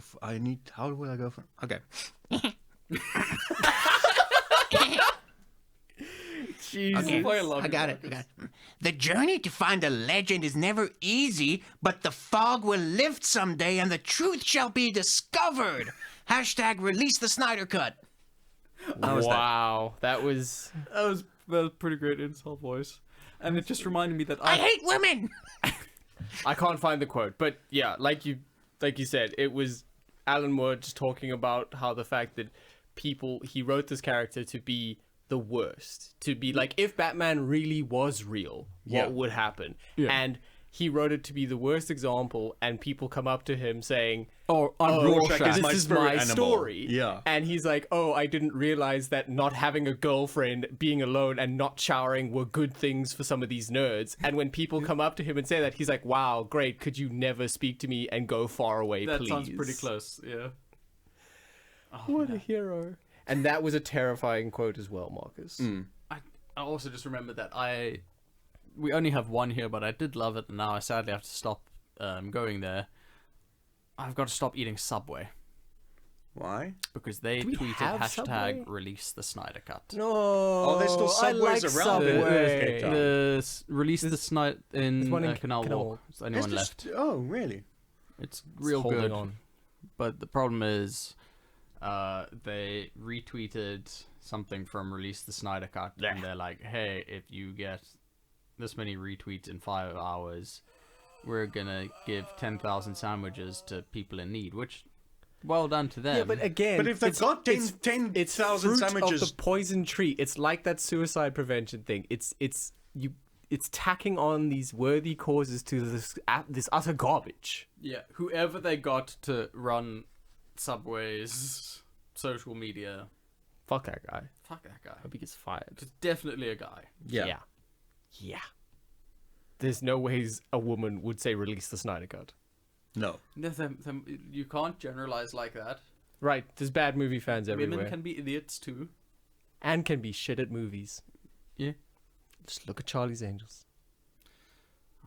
Speaker 3: How will I go for? Okay.
Speaker 2: Jesus.
Speaker 4: Okay,
Speaker 1: I
Speaker 4: I got it. The journey to find a legend is never easy, but the fog will lift someday and the truth shall be discovered. Hashtag release the Snyder Cut.
Speaker 2: Wow. That was...
Speaker 1: That was a pretty great incel voice. And it just reminded me that
Speaker 4: I hate women.
Speaker 2: I can't find the quote, but yeah, like you said, it was Alan Moore just talking about how the fact that he wrote this character to be the worst, to be like, if Batman really was real, what would happen?
Speaker 1: Yeah.
Speaker 2: And he wrote it to be the worst example, and people come up to him saying,
Speaker 1: Oh,
Speaker 3: Rorschach
Speaker 2: this
Speaker 3: is my
Speaker 2: is
Speaker 3: spirit
Speaker 2: my
Speaker 3: animal.
Speaker 2: story.
Speaker 3: Yeah.
Speaker 2: And he's like, oh, I didn't realize that not having a girlfriend, being alone, and not showering were good things for some of these nerds. And when people come up to him and say that, he's like, wow, great. Could you never speak to me and go far away,
Speaker 1: that
Speaker 2: please?
Speaker 1: sounds pretty close, yeah.
Speaker 2: What a hero. And that was a terrifying quote as well, Marcus.
Speaker 1: I also just remembered that we only have one here, but I did love it, and now I sadly have to stop going there. I've got to stop eating Subway
Speaker 3: Why?
Speaker 1: because they
Speaker 2: we
Speaker 1: tweeted
Speaker 2: have
Speaker 1: hashtag
Speaker 2: Subway?
Speaker 1: release the Snyder Cut.
Speaker 2: No,
Speaker 3: Oh, there's still
Speaker 2: I
Speaker 3: Subways
Speaker 2: like
Speaker 3: around in
Speaker 2: Subway.
Speaker 3: Cape Town.
Speaker 1: Release the Snyder in
Speaker 2: one in
Speaker 1: Canal
Speaker 2: Canal
Speaker 1: Walk.
Speaker 2: Walk.
Speaker 1: Is anyone
Speaker 3: It's
Speaker 1: left?
Speaker 3: just- Oh, really?
Speaker 1: It's real
Speaker 2: holding
Speaker 1: good.
Speaker 2: on.
Speaker 1: But the problem is, they retweeted something from Release the Snyder Cut, and they're like, "Hey, if you get this many retweets in 5 hours, we're gonna give 10,000 sandwiches to people in need." Which, well done to them.
Speaker 2: Yeah, but again,
Speaker 3: But if they've got 10,000
Speaker 2: fruit
Speaker 3: sandwiches-
Speaker 2: of the poison tree. It's like that suicide prevention thing. It's tacking on these worthy causes to this utter garbage.
Speaker 1: yeah, whoever they got to run Subway's social media,
Speaker 2: Fuck that guy.
Speaker 1: fuck that guy.
Speaker 2: Hope he gets fired.
Speaker 1: It's definitely a guy.
Speaker 2: Yeah. There's no ways a woman would say release the Snyder Cut.
Speaker 3: No.
Speaker 1: You can't generalize like that.
Speaker 2: Right, there's bad movie fans everywhere.
Speaker 1: Women can be idiots too.
Speaker 2: And can be shit at movies.
Speaker 1: Yeah.
Speaker 2: Just look at Charlie's Angels.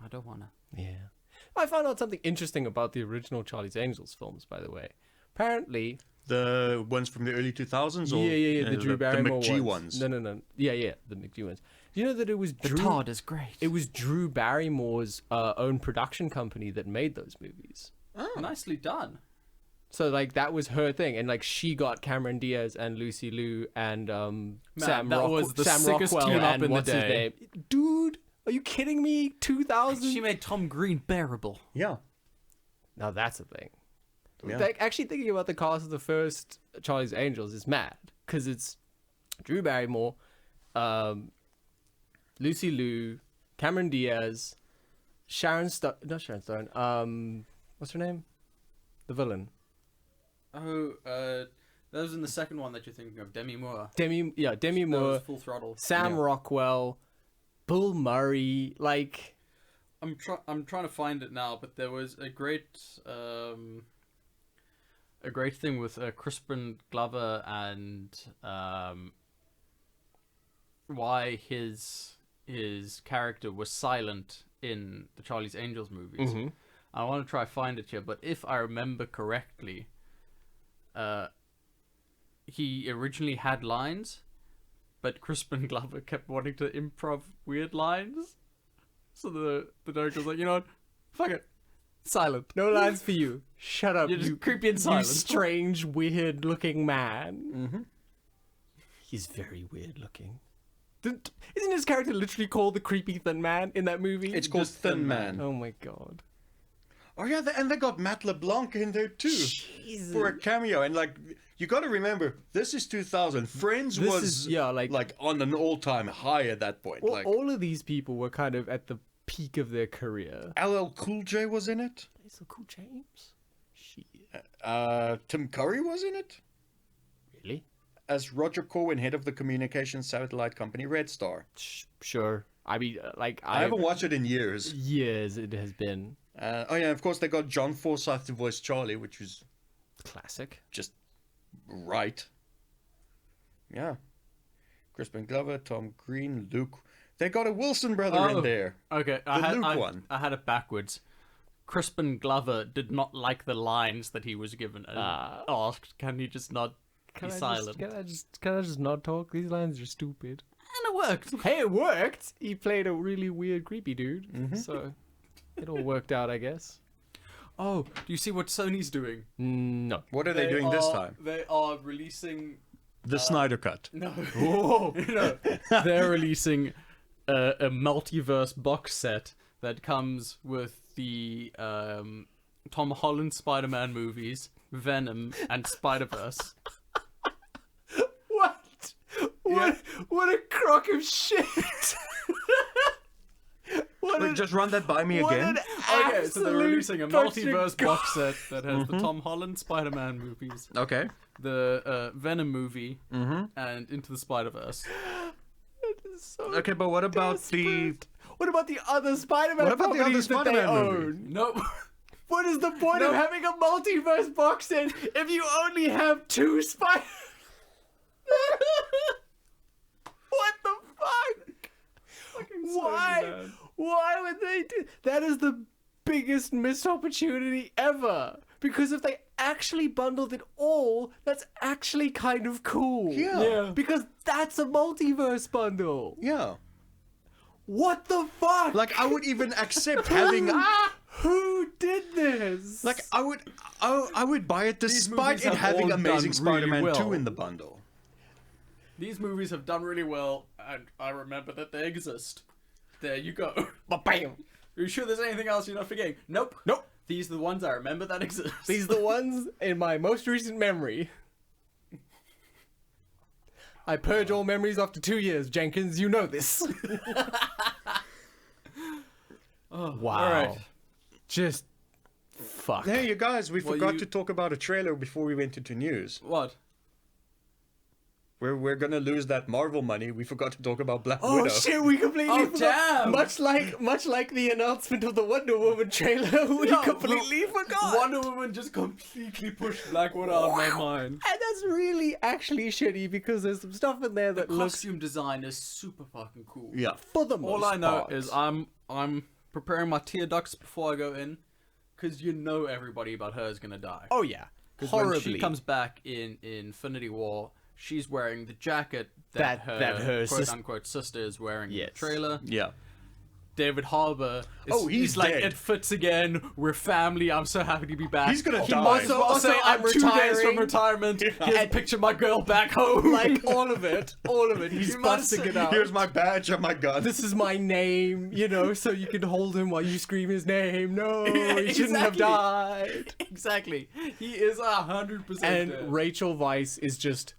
Speaker 1: I don't wanna.
Speaker 2: Yeah. I found out something interesting about the original Charlie's Angels films, by the way. Apparently,
Speaker 3: The ones from the early 2000s? Or,
Speaker 2: yeah, the Drew Barrymore
Speaker 3: the McG
Speaker 2: ones.
Speaker 3: ones.
Speaker 2: No, yeah, the McG ones. Do you know that it was
Speaker 1: The
Speaker 2: Drew?
Speaker 1: Todd is great.
Speaker 2: It was Drew Barrymore's own production company that made those movies.
Speaker 1: Nicely done.
Speaker 2: So like that was her thing, and like she got Cameron Diaz and Lucy Liu and Sam
Speaker 1: was the
Speaker 2: Sam
Speaker 1: sickest
Speaker 2: Rockwell
Speaker 1: tune-up
Speaker 2: and
Speaker 1: in the
Speaker 2: what's his
Speaker 1: day.
Speaker 2: name? Dude, are you kidding me? 2000.
Speaker 1: She made Tom Green bearable.
Speaker 3: Yeah.
Speaker 2: Now that's a thing.
Speaker 3: Yeah.
Speaker 2: Like actually thinking about the cast of the first Charlie's Angels is mad because it's Drew Barrymore, Lucy Liu, Cameron Diaz, not Sharon Stone. What's her name? The villain.
Speaker 1: Oh, that was in the second one that you're thinking of, Demi Moore.
Speaker 2: Demi
Speaker 1: That was
Speaker 2: Moore,
Speaker 1: Full Throttle.
Speaker 2: Sam
Speaker 1: Yeah.
Speaker 2: Rockwell, Bill Murray, like
Speaker 1: I'm trying to find it now, but there was a great thing with Crispin Glover and why his character was silent in the Charlie's Angels movies.
Speaker 2: Mhm.
Speaker 1: I want to try find it here, but if I remember correctly, he originally had lines, but Crispin Glover kept wanting to improv weird lines. So the director was like, you know what? Fuck it. Silent.
Speaker 2: no lines for you. Shut up,
Speaker 1: You're just
Speaker 2: you
Speaker 1: creepy and
Speaker 2: you
Speaker 1: silent.
Speaker 2: strange, weird-looking man. He's very weird-looking. Isn't his character literally called the creepy thin man in that movie?
Speaker 3: It's called
Speaker 1: Just
Speaker 3: Thin
Speaker 1: Thin
Speaker 3: Man.
Speaker 2: Oh my god.
Speaker 3: Oh yeah, and they got Matt LeBlanc in there too for a cameo. And like, you got to remember, this is 2000. Friends
Speaker 2: This
Speaker 3: was
Speaker 2: is- yeah, like-
Speaker 3: on an all-time high at that point.
Speaker 2: Well,
Speaker 3: like
Speaker 2: all of these people were kind of at the peak of their career.
Speaker 3: LL Cool J was in it.
Speaker 2: Is it Cool James? Shit.
Speaker 3: Tim Curry was in it
Speaker 2: Really?
Speaker 3: as Roger Corwin, head of the communications satellite company Red Star.
Speaker 2: Sure. I mean, like
Speaker 3: I haven't watched it in years.
Speaker 2: years it has been.
Speaker 3: Oh yeah, of course they got John Forsythe to voice Charlie, which was
Speaker 2: Classic.
Speaker 3: just right. Yeah. Crispin Glover, Tom Green, Luke. They got a Wilson brother in there.
Speaker 1: Okay,
Speaker 3: Luke one.
Speaker 1: I had it backwards. Crispin Glover did not like the lines that he was given and asked, can he just not be silent?
Speaker 2: Can I just not talk? These lines are stupid.
Speaker 1: And it worked.
Speaker 2: Hey, it worked. He played a really weird, creepy dude. So it all worked out, I guess.
Speaker 1: Oh, do you see what Sony's doing?
Speaker 2: No.
Speaker 3: What are they doing this time?
Speaker 1: They are releasing...
Speaker 3: The Snyder Cut.
Speaker 1: No.
Speaker 2: Oh.
Speaker 1: No. They're releasing a multiverse box set that comes with the Tom Holland Spider-Man movies, Venom, and Spider-Verse.
Speaker 2: What a crock of shit.
Speaker 3: Wait, just run that by me
Speaker 2: what
Speaker 3: again.
Speaker 2: an
Speaker 1: Okay, so they're
Speaker 2: absolute
Speaker 1: releasing a
Speaker 2: bunch of
Speaker 1: multiverse
Speaker 2: gar-
Speaker 1: box set that has the Tom Holland Spider-Man movies,
Speaker 3: Okay.
Speaker 1: the Venom movie, and Into the Spider-Verse.
Speaker 2: So
Speaker 3: Okay, but what about
Speaker 2: desperate. What about the other Spider-Man
Speaker 3: What about the other
Speaker 2: properties that they
Speaker 3: Spider-Man movies?
Speaker 2: own?
Speaker 1: Nope.
Speaker 2: What is the point of having a multiverse box set if you only have two Spider? What the fuck? Why? Why would they do that? Is the biggest missed opportunity ever. Because if they actually bundled it all, that's actually kind of cool.
Speaker 3: Yeah.
Speaker 2: Because that's a multiverse bundle.
Speaker 3: Yeah.
Speaker 2: What the fuck?
Speaker 3: Like, I would even accept having...
Speaker 2: Who did this?
Speaker 3: Like, I would buy it despite
Speaker 1: movies
Speaker 3: it
Speaker 1: have
Speaker 3: having
Speaker 1: all
Speaker 3: Amazing
Speaker 1: done really
Speaker 3: Spider-Man
Speaker 1: well.
Speaker 3: 2 in the bundle.
Speaker 1: These movies have done really well, and I remember that they exist. There you go.
Speaker 2: Bam.
Speaker 1: Are you sure there's anything else you're not forgetting? Nope.
Speaker 2: Nope.
Speaker 1: These are the ones I remember that exist.
Speaker 2: These are the ones in my most recent memory. I purge all memories after 2 years, Jenkins. You know this.
Speaker 1: Oh,
Speaker 2: Wow.
Speaker 1: All right.
Speaker 2: Just fuck.
Speaker 3: Hey, you guys, we
Speaker 1: Well,
Speaker 3: forgot
Speaker 1: you-
Speaker 3: to talk about a trailer before we went into news.
Speaker 1: What?
Speaker 3: We're gonna lose that Marvel money. We forgot to talk about Black
Speaker 2: Oh
Speaker 3: Widow.
Speaker 2: shit, we completely
Speaker 1: Oh,
Speaker 2: forgot.
Speaker 1: damn.
Speaker 2: Much like the announcement of the Wonder Woman trailer, we
Speaker 1: No,
Speaker 2: completely forgot.
Speaker 1: Wonder Woman just completely pushed Black Widow out of my mind.
Speaker 2: And that's really actually shitty because there's some stuff in there that looks
Speaker 1: Costume design is super fucking cool.
Speaker 3: Yeah.
Speaker 2: for the most
Speaker 1: All I know
Speaker 2: part.
Speaker 1: is I'm preparing my tear ducts before I go in, because you know everybody about her is gonna die.
Speaker 2: Oh yeah,
Speaker 1: Because
Speaker 2: horribly.
Speaker 1: when she comes back in Infinity War, she's wearing the jacket
Speaker 2: That her
Speaker 1: quote unquote sister is wearing in the
Speaker 2: Yes.
Speaker 1: trailer.
Speaker 3: Yeah.
Speaker 1: David Harbour is
Speaker 3: he's
Speaker 1: like,
Speaker 3: dead.
Speaker 1: it fits again. We're family. I'm so happy to be back.
Speaker 3: He's gonna die.
Speaker 1: Also,
Speaker 2: Also,
Speaker 1: I'm
Speaker 2: I'm
Speaker 1: 2 days from
Speaker 2: retiring.
Speaker 1: retirement. Here's a
Speaker 2: And-
Speaker 1: picture of my girl back home.
Speaker 2: like all of it. He's
Speaker 1: You must
Speaker 2: busting
Speaker 1: say-
Speaker 2: it out.
Speaker 3: Here's my badge and my gun.
Speaker 2: This is my name, so you can hold him while you scream his name. No, he shouldn't have
Speaker 1: Exactly.
Speaker 2: died.
Speaker 1: Exactly. He is 100%
Speaker 2: And
Speaker 1: dead.
Speaker 2: Rachel Weisz is just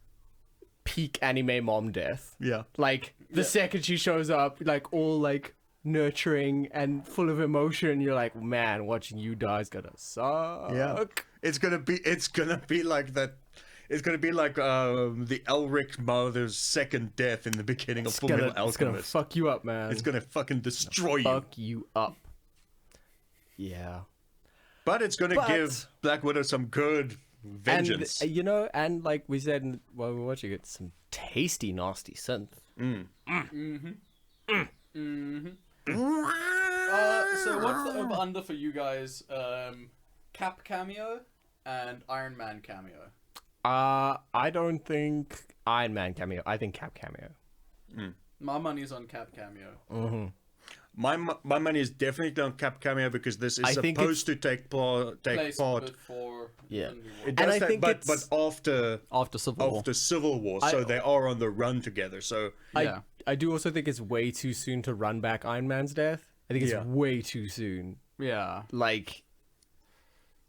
Speaker 2: peak anime mom death.
Speaker 3: Yeah.
Speaker 2: Like the second she shows up, like all like nurturing and full of emotion, you're like, man, watching you die is gonna suck.
Speaker 3: Yeah. It's gonna be like that. It's gonna be like the Elric mother's second death in the beginning of
Speaker 2: It's
Speaker 3: Full
Speaker 2: gonna,
Speaker 3: Metal
Speaker 2: it's gonna
Speaker 3: Alchemist.
Speaker 2: fuck you up, man.
Speaker 3: It's gonna fucking destroy you.
Speaker 2: fuck you up. Yeah.
Speaker 3: But it's gonna
Speaker 2: But-
Speaker 3: give Black Widow some good vengeance.
Speaker 2: And and like we said while we were watching it, some tasty, nasty synth.
Speaker 1: So what's the over under for you guys? Cap cameo and Iron Man cameo.
Speaker 2: I don't think Iron Man cameo. I think Cap cameo.
Speaker 1: My money's on Cap cameo.
Speaker 3: My money is definitely on Cap cameo because this is
Speaker 2: I think
Speaker 3: supposed to take part.
Speaker 1: Place before
Speaker 2: Yeah.
Speaker 1: Infinity War.
Speaker 3: It
Speaker 2: And
Speaker 3: does
Speaker 2: I
Speaker 3: that,
Speaker 2: think
Speaker 3: but
Speaker 2: it's-
Speaker 1: After Civil War.
Speaker 3: after Civil War, so they are on the run together. So
Speaker 1: Yeah.
Speaker 2: I do also think it's way too soon to run back Iron Man's death. I think it's
Speaker 3: Yeah.
Speaker 2: way too soon.
Speaker 1: Yeah.
Speaker 2: Like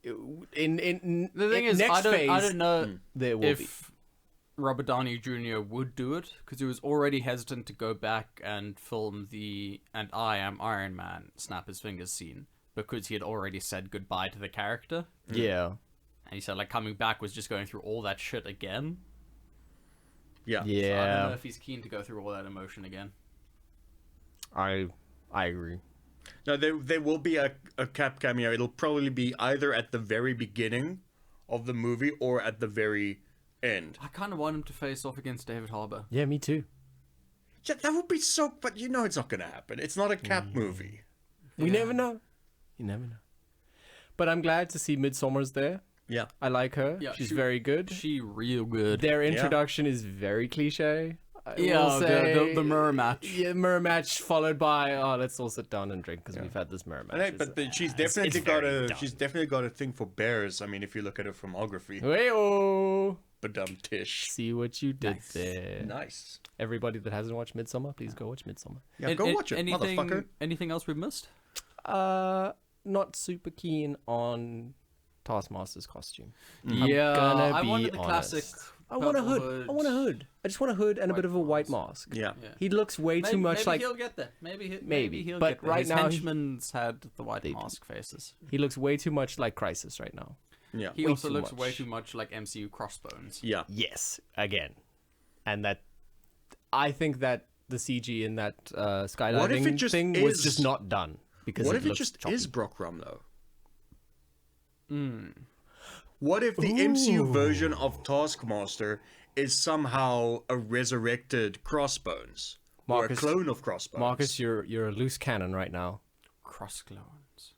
Speaker 2: in
Speaker 1: The thing
Speaker 2: in
Speaker 1: is,
Speaker 2: next
Speaker 1: I
Speaker 2: phase,
Speaker 1: don't know
Speaker 2: there will be.
Speaker 1: if Robert Downey Jr. would do it, because he was already hesitant to go back and film the "and I am Iron Man" snap his fingers scene, because he had already said goodbye to the character,
Speaker 2: Yeah.
Speaker 1: and he said like coming back was just going through all that shit again.
Speaker 3: yeah,
Speaker 1: So I don't know
Speaker 2: Yeah.
Speaker 1: if he's keen to go through all that emotion again.
Speaker 2: I agree.
Speaker 3: No, there will be a Cap cameo. It'll probably be either at the very beginning of the movie or at the very end.
Speaker 1: I kind of want him to face off against David Harbour.
Speaker 2: Yeah, me too.
Speaker 3: Yeah, that would be so. But you know it's not gonna happen. It's not a Cap movie.
Speaker 2: We never know. You never know. But I'm glad to see Midsommar's there.
Speaker 3: Yeah.
Speaker 2: I like her.
Speaker 1: Yeah,
Speaker 2: She's
Speaker 1: she-
Speaker 2: very good.
Speaker 1: She real good.
Speaker 2: Their introduction is very cliche. I
Speaker 1: Yeah,
Speaker 2: will say.
Speaker 1: the mirror match.
Speaker 2: Yeah, mirror match followed by let's all sit down and drink because we've had this mirror match.
Speaker 3: And she's definitely
Speaker 2: it's
Speaker 3: got
Speaker 2: very
Speaker 3: a
Speaker 2: dumb.
Speaker 3: she's definitely got a thing for bears. I mean, if you look at her filmography,
Speaker 2: Hey-oh.
Speaker 3: badum tish.
Speaker 2: See what you did there.
Speaker 3: Nice.
Speaker 2: Everybody that hasn't watched Midsummer, please go watch Midsummer.
Speaker 3: Yeah, go watch it,
Speaker 1: anything,
Speaker 3: motherfucker.
Speaker 1: Anything else we've missed?
Speaker 2: Not super keen on Taskmaster's costume.
Speaker 1: Yeah,
Speaker 2: gonna
Speaker 1: I
Speaker 2: be
Speaker 1: wanted the
Speaker 2: honest.
Speaker 1: classic.
Speaker 2: I want a
Speaker 1: purple
Speaker 2: hood. I want a hood. I just want a hood and a bit of a white mask.
Speaker 3: Yeah.
Speaker 1: Yeah.
Speaker 2: He looks way too much
Speaker 1: maybe
Speaker 2: like
Speaker 1: he'll get there. Maybe
Speaker 2: Maybe,
Speaker 1: he'll
Speaker 2: but
Speaker 1: get there.
Speaker 2: right
Speaker 1: His
Speaker 2: now he-
Speaker 1: henchmen's had the white
Speaker 2: They do.
Speaker 1: mask faces.
Speaker 2: he looks way too much like Crisis right now.
Speaker 3: Yeah.
Speaker 1: He
Speaker 2: Way
Speaker 1: also
Speaker 2: too
Speaker 1: looks
Speaker 2: much.
Speaker 1: way too much like MCU Crossbones.
Speaker 3: Yeah.
Speaker 2: Yes, again, and that I think that the CG in that skydiving
Speaker 3: What if it just
Speaker 2: thing was
Speaker 3: is-
Speaker 2: just not done because
Speaker 3: What
Speaker 2: it
Speaker 3: if it
Speaker 2: looks
Speaker 3: just
Speaker 2: choppy.
Speaker 3: is Brockrum though? What if the MCU version of Taskmaster is somehow a resurrected Crossbones or a
Speaker 2: Marcus-
Speaker 3: clone of Crossbones?
Speaker 2: Marcus, you're a loose cannon right now.
Speaker 1: Cross clones.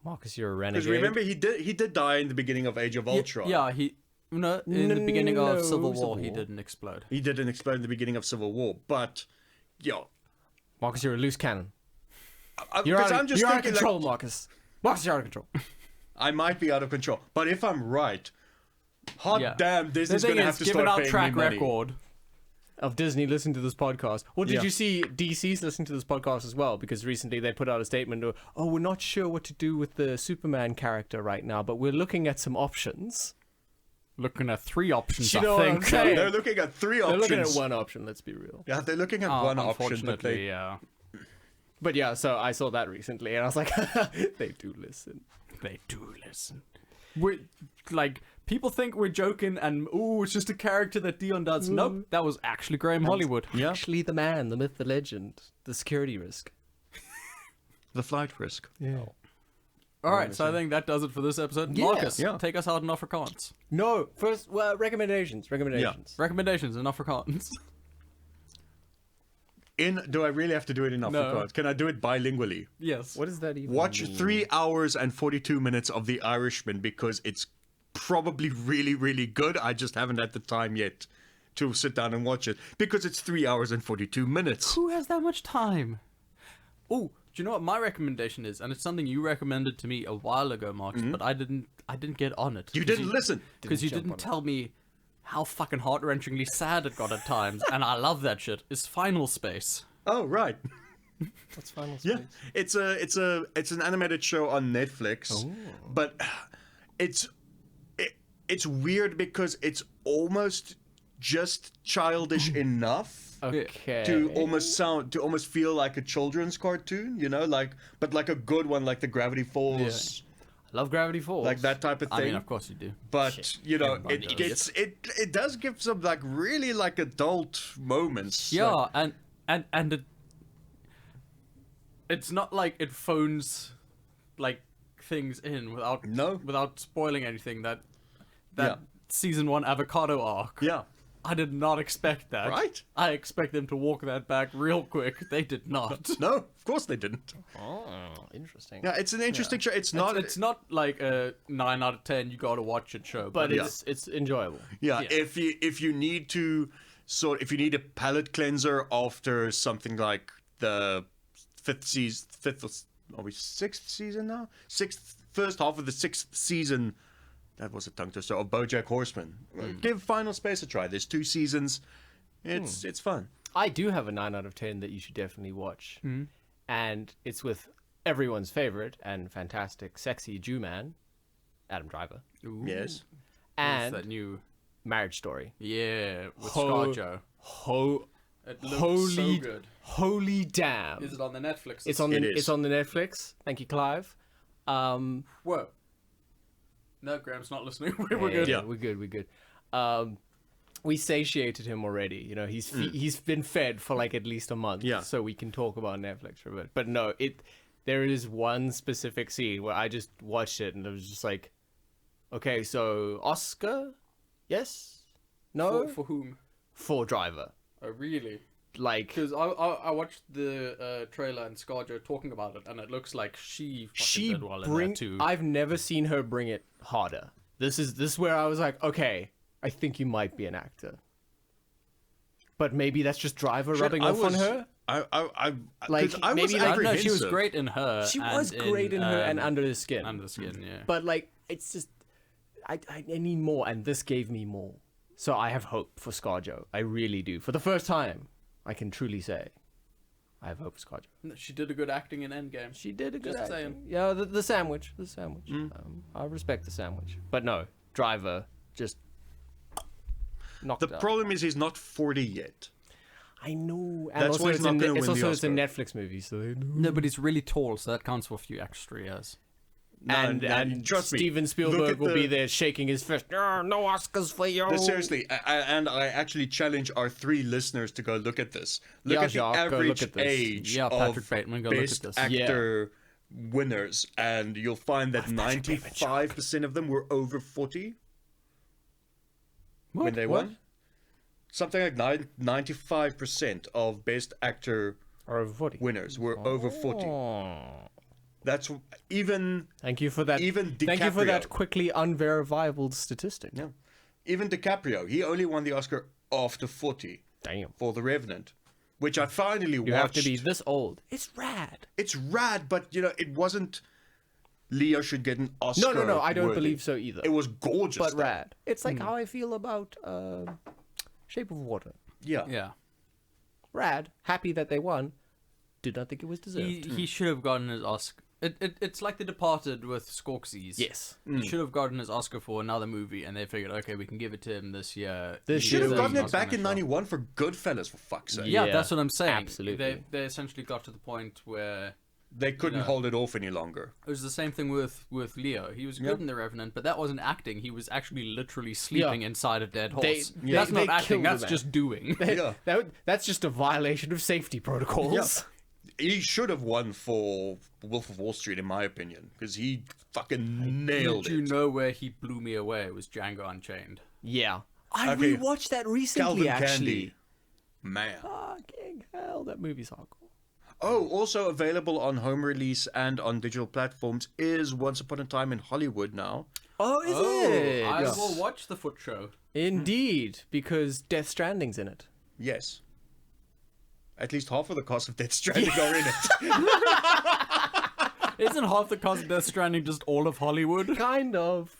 Speaker 2: Marcus, you're a
Speaker 3: because
Speaker 2: renegade.
Speaker 3: remember he did die in the beginning of Age of Ultron.
Speaker 1: Yeah, he. No, in the beginning
Speaker 2: No,
Speaker 1: of Civil War,
Speaker 2: Civil
Speaker 1: he
Speaker 2: War.
Speaker 1: didn't explode.
Speaker 3: He didn't explode in the beginning of Civil War, but yo,
Speaker 2: Marcus, you're a loose cannon.
Speaker 3: you're
Speaker 2: You're
Speaker 3: I'm just
Speaker 2: you're out of
Speaker 3: thinking,
Speaker 2: control,
Speaker 3: like,
Speaker 2: Marcus. Marcus, you're out of control.
Speaker 3: I might be out of control, but if I'm right, hot
Speaker 1: Yeah.
Speaker 3: damn,
Speaker 1: The
Speaker 3: Disney's
Speaker 1: thing
Speaker 3: gonna have
Speaker 1: is,
Speaker 3: to
Speaker 1: given
Speaker 3: start
Speaker 1: our
Speaker 3: paying
Speaker 1: track
Speaker 3: me money.
Speaker 1: record,
Speaker 2: Of Disney listening to this podcast. Well, did
Speaker 3: Yeah.
Speaker 2: you see DC's listening to this podcast as well? Because recently they put out a statement of, oh, we're not sure what to do with the Superman character right now, but we're looking at some options.
Speaker 1: looking at 3 options,
Speaker 2: You know what
Speaker 1: I
Speaker 2: I'm
Speaker 1: think.
Speaker 2: saying?
Speaker 3: They're looking at 3
Speaker 2: They're
Speaker 3: options.
Speaker 2: looking at one option, let's be real.
Speaker 3: Yeah, they're looking at one option, but
Speaker 1: Unfortunately,
Speaker 3: they
Speaker 1: yeah.
Speaker 2: But yeah, so I saw that recently and I was like, they do listen.
Speaker 1: They do listen. We're like people think we're joking and it's just a character that Dion does. Nope, that was actually Graham Hollywood.
Speaker 3: yeah,
Speaker 2: Actually, the man, the myth, the legend, the security risk.
Speaker 3: the flight risk.
Speaker 2: Yeah.
Speaker 1: All right, so I think that does it for this episode.
Speaker 2: Yeah.
Speaker 1: Marcus,
Speaker 3: Yeah.
Speaker 1: take us out in Afrikaans.
Speaker 2: No, first, recommendations.
Speaker 1: Recommendations in Afrikaans.
Speaker 3: Do I really have to do it in Afrikaans? Can I do it bilingually?
Speaker 1: Yes.
Speaker 2: What does that even
Speaker 3: Watch
Speaker 2: mean?
Speaker 3: 3 hours and 42 minutes of The Irishman because it's probably really, really good. I just haven't had the time yet to sit down and watch it because it's 3 hours and 42 minutes.
Speaker 1: Who has that much time? Oh, do you know what my recommendation is? And it's something you recommended to me a while ago, Marcus, but I didn't get on it.
Speaker 3: You didn't listen.
Speaker 1: Because you didn't tell me how fucking heart-wrenchingly sad it got at times, and I love that shit. It's Final Space.
Speaker 3: Oh, right.
Speaker 2: What's Final Space?
Speaker 3: Yeah, it's an animated show on Netflix, but it's weird because it's almost just childish enough
Speaker 2: Okay.
Speaker 3: to almost feel like a children's cartoon, you know, but like a good one, like the Gravity Falls,
Speaker 2: Love Gravity Falls.
Speaker 3: like that type of thing.
Speaker 1: I mean, of course you do.
Speaker 3: But you know,
Speaker 1: Everybody does.
Speaker 3: it does give some like really like adult moments.
Speaker 1: Yeah,
Speaker 3: like,
Speaker 1: and it's not like it phones like things in without spoiling anything. That
Speaker 3: Yeah.
Speaker 1: season 1 avocado arc.
Speaker 3: yeah.
Speaker 1: I did not expect that.
Speaker 3: Right?
Speaker 1: I expect them to walk that back real quick. They did not.
Speaker 3: No, of course they didn't.
Speaker 2: Oh, interesting.
Speaker 3: Yeah, it's an interesting show. It's not.
Speaker 1: It's not like a 9 out of 10. You got to watch it show.
Speaker 2: But
Speaker 3: Yeah.
Speaker 2: it's enjoyable.
Speaker 3: Yeah,
Speaker 1: Yeah.
Speaker 3: if you need to if you need a palate cleanser after something like the sixth season now, first half of the 6th season, that was a tongue twister, of BoJack Horseman. Give Final Space a try. There's 2 seasons. It's fun.
Speaker 2: I do have a 9 out of 10 that you should definitely watch. And it's with everyone's favorite and fantastic, sexy Jew man, Adam Driver.
Speaker 1: Ooh,
Speaker 3: Yes.
Speaker 1: what's that
Speaker 2: And
Speaker 1: new?
Speaker 2: Marriage Story.
Speaker 1: Yeah, with
Speaker 2: Ho-
Speaker 1: ScarJo. It looks
Speaker 2: Holy,
Speaker 1: so good.
Speaker 2: holy damn!
Speaker 1: Is it on the Netflix?
Speaker 2: It's on the
Speaker 3: It is.
Speaker 2: it's on the Netflix. Thank you, Clive.
Speaker 1: Whoa. No, Graham's not listening. We're good.
Speaker 3: Yeah.
Speaker 2: We're good. We're good. We satiated him already. You know, he's been fed for like at least a month.
Speaker 3: Yeah.
Speaker 2: So we can talk about Netflix for a bit. But no, there is one specific scene where I just watched it and it was just like, okay, so Oscar, yes, no,
Speaker 1: For whom?
Speaker 2: for Driver.
Speaker 1: Oh, really?
Speaker 2: Like,
Speaker 1: Because I watched the trailer and ScarJo talking about it, and it looks like she fucking
Speaker 2: she
Speaker 1: did well in that too.
Speaker 2: I've never seen her bring it harder. This is where I was like, okay, I think you might be an actor. But maybe that's just Driver rubbing off on her. Like,
Speaker 3: I
Speaker 2: maybe,
Speaker 3: was
Speaker 2: like,
Speaker 1: I don't know, she was
Speaker 3: apprehensive.
Speaker 1: great in her.
Speaker 2: She
Speaker 1: and
Speaker 2: was great in her and Under the Skin.
Speaker 1: Under the Skin, yeah.
Speaker 2: But like, it's just, I need more, and this gave me more. So I have hope for ScarJo. I really do. For the first time, I can truly say, I have hope for ScarJo.
Speaker 1: No, she did a good acting in Endgame.
Speaker 2: She did a good
Speaker 1: Just saying.
Speaker 2: acting. Yeah, the sandwich. I respect the sandwich. But no, Driver just knocked
Speaker 3: The
Speaker 2: out.
Speaker 3: problem is he's not 40 yet.
Speaker 2: I know. And
Speaker 3: That's
Speaker 2: also
Speaker 3: why he's not gonna
Speaker 2: it's
Speaker 3: win the
Speaker 2: also it's a
Speaker 3: Oscar.
Speaker 2: Netflix movie, so they know.
Speaker 1: No, but he's really tall, so that counts for a few extra years.
Speaker 2: And
Speaker 3: trust me,
Speaker 2: Steven
Speaker 3: look
Speaker 2: Spielberg
Speaker 3: at
Speaker 2: will be
Speaker 3: the-
Speaker 2: there shaking his fist. "Ah, no Oscars for you.
Speaker 3: No, seriously, and I actually challenge our 3 listeners to go look at this. Look
Speaker 2: Yeah,
Speaker 3: at the
Speaker 2: Jacques, go
Speaker 3: average
Speaker 2: look at this.
Speaker 3: age
Speaker 1: Yeah, Patrick
Speaker 3: of
Speaker 1: Bateman, go look at
Speaker 3: best
Speaker 1: this.
Speaker 3: actor winners, and you'll find that 95% of them were over 40 when they won. Something like 95% of best actor
Speaker 2: Or over 40.
Speaker 3: winners were over 40.
Speaker 2: Oh.
Speaker 3: That's even
Speaker 2: Thank you for that.
Speaker 3: Even
Speaker 2: Thank you for that
Speaker 3: DiCaprio.
Speaker 2: quickly unverifiable statistic.
Speaker 3: yeah. Even DiCaprio, he only won the Oscar after 40
Speaker 2: Damn.
Speaker 3: for The Revenant, which I finally
Speaker 2: You
Speaker 3: watched.
Speaker 2: have to be this old. It's rad.
Speaker 3: It's rad, but you know, it wasn't. Leo should get an Oscar.
Speaker 2: No, I don't
Speaker 3: worthy.
Speaker 2: believe so either.
Speaker 3: It was gorgeous,
Speaker 2: but
Speaker 3: though.
Speaker 2: rad. It's like how I feel about Shape of Water.
Speaker 3: Yeah.
Speaker 1: Yeah.
Speaker 2: Rad. Happy that they won. Did not think it was deserved.
Speaker 1: He should have gotten his Oscar. It's like The Departed with Scorsese.
Speaker 2: Yes.
Speaker 1: He should have gotten his Oscar for another movie, and they figured, okay, we can give it to him this year.
Speaker 2: This
Speaker 1: He
Speaker 3: Should have
Speaker 2: deserves
Speaker 3: gotten
Speaker 1: an
Speaker 3: it
Speaker 1: Oscar
Speaker 3: back in
Speaker 1: next year.
Speaker 3: '91 for Goodfellas, for fuck's sake.
Speaker 1: Yeah,
Speaker 2: Yeah,
Speaker 1: that's what I'm saying.
Speaker 2: absolutely.
Speaker 1: They essentially got to the point where
Speaker 3: They couldn't
Speaker 1: know.
Speaker 3: hold it off any longer.
Speaker 1: it was the same thing with Leo. He was good in The Revenant, but that wasn't acting. He was actually literally sleeping
Speaker 2: Yeah.
Speaker 1: inside a dead
Speaker 2: They-
Speaker 1: horse.
Speaker 2: they-
Speaker 1: That's
Speaker 2: they
Speaker 1: not acting.
Speaker 2: killed the
Speaker 1: That's
Speaker 2: man.
Speaker 1: just doing.
Speaker 3: Yeah.
Speaker 2: That's just a violation of safety protocols.
Speaker 3: He should have won for Wolf of Wall Street, in my opinion, because he fucking nailed
Speaker 1: Did you
Speaker 3: it.
Speaker 1: know where he blew me away? It was Django Unchained.
Speaker 2: Yeah. I
Speaker 3: Okay.
Speaker 2: rewatched that recently,
Speaker 3: Calvin
Speaker 2: actually.
Speaker 3: Candy. Man.
Speaker 2: Fucking hell, that movie's hardcore.
Speaker 3: Oh, also available on home release and on digital platforms is Once Upon a Time in Hollywood now.
Speaker 2: Oh, is it?
Speaker 1: I will watch the foot show.
Speaker 2: Indeed, because Death Stranding's in it.
Speaker 3: Yes. At least half of the cast of Death Stranding are in it.
Speaker 1: Isn't half the cast of Death Stranding just all of Hollywood?
Speaker 2: Kind of.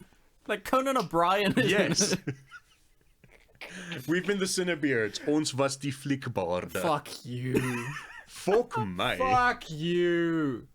Speaker 1: Like Conan O'Brien is in
Speaker 3: Yes.
Speaker 1: it.
Speaker 3: We've been the CineBeards. Ons was die fliekbaarde.
Speaker 2: Fuck you.
Speaker 3: Fuck my.
Speaker 2: Fuck you.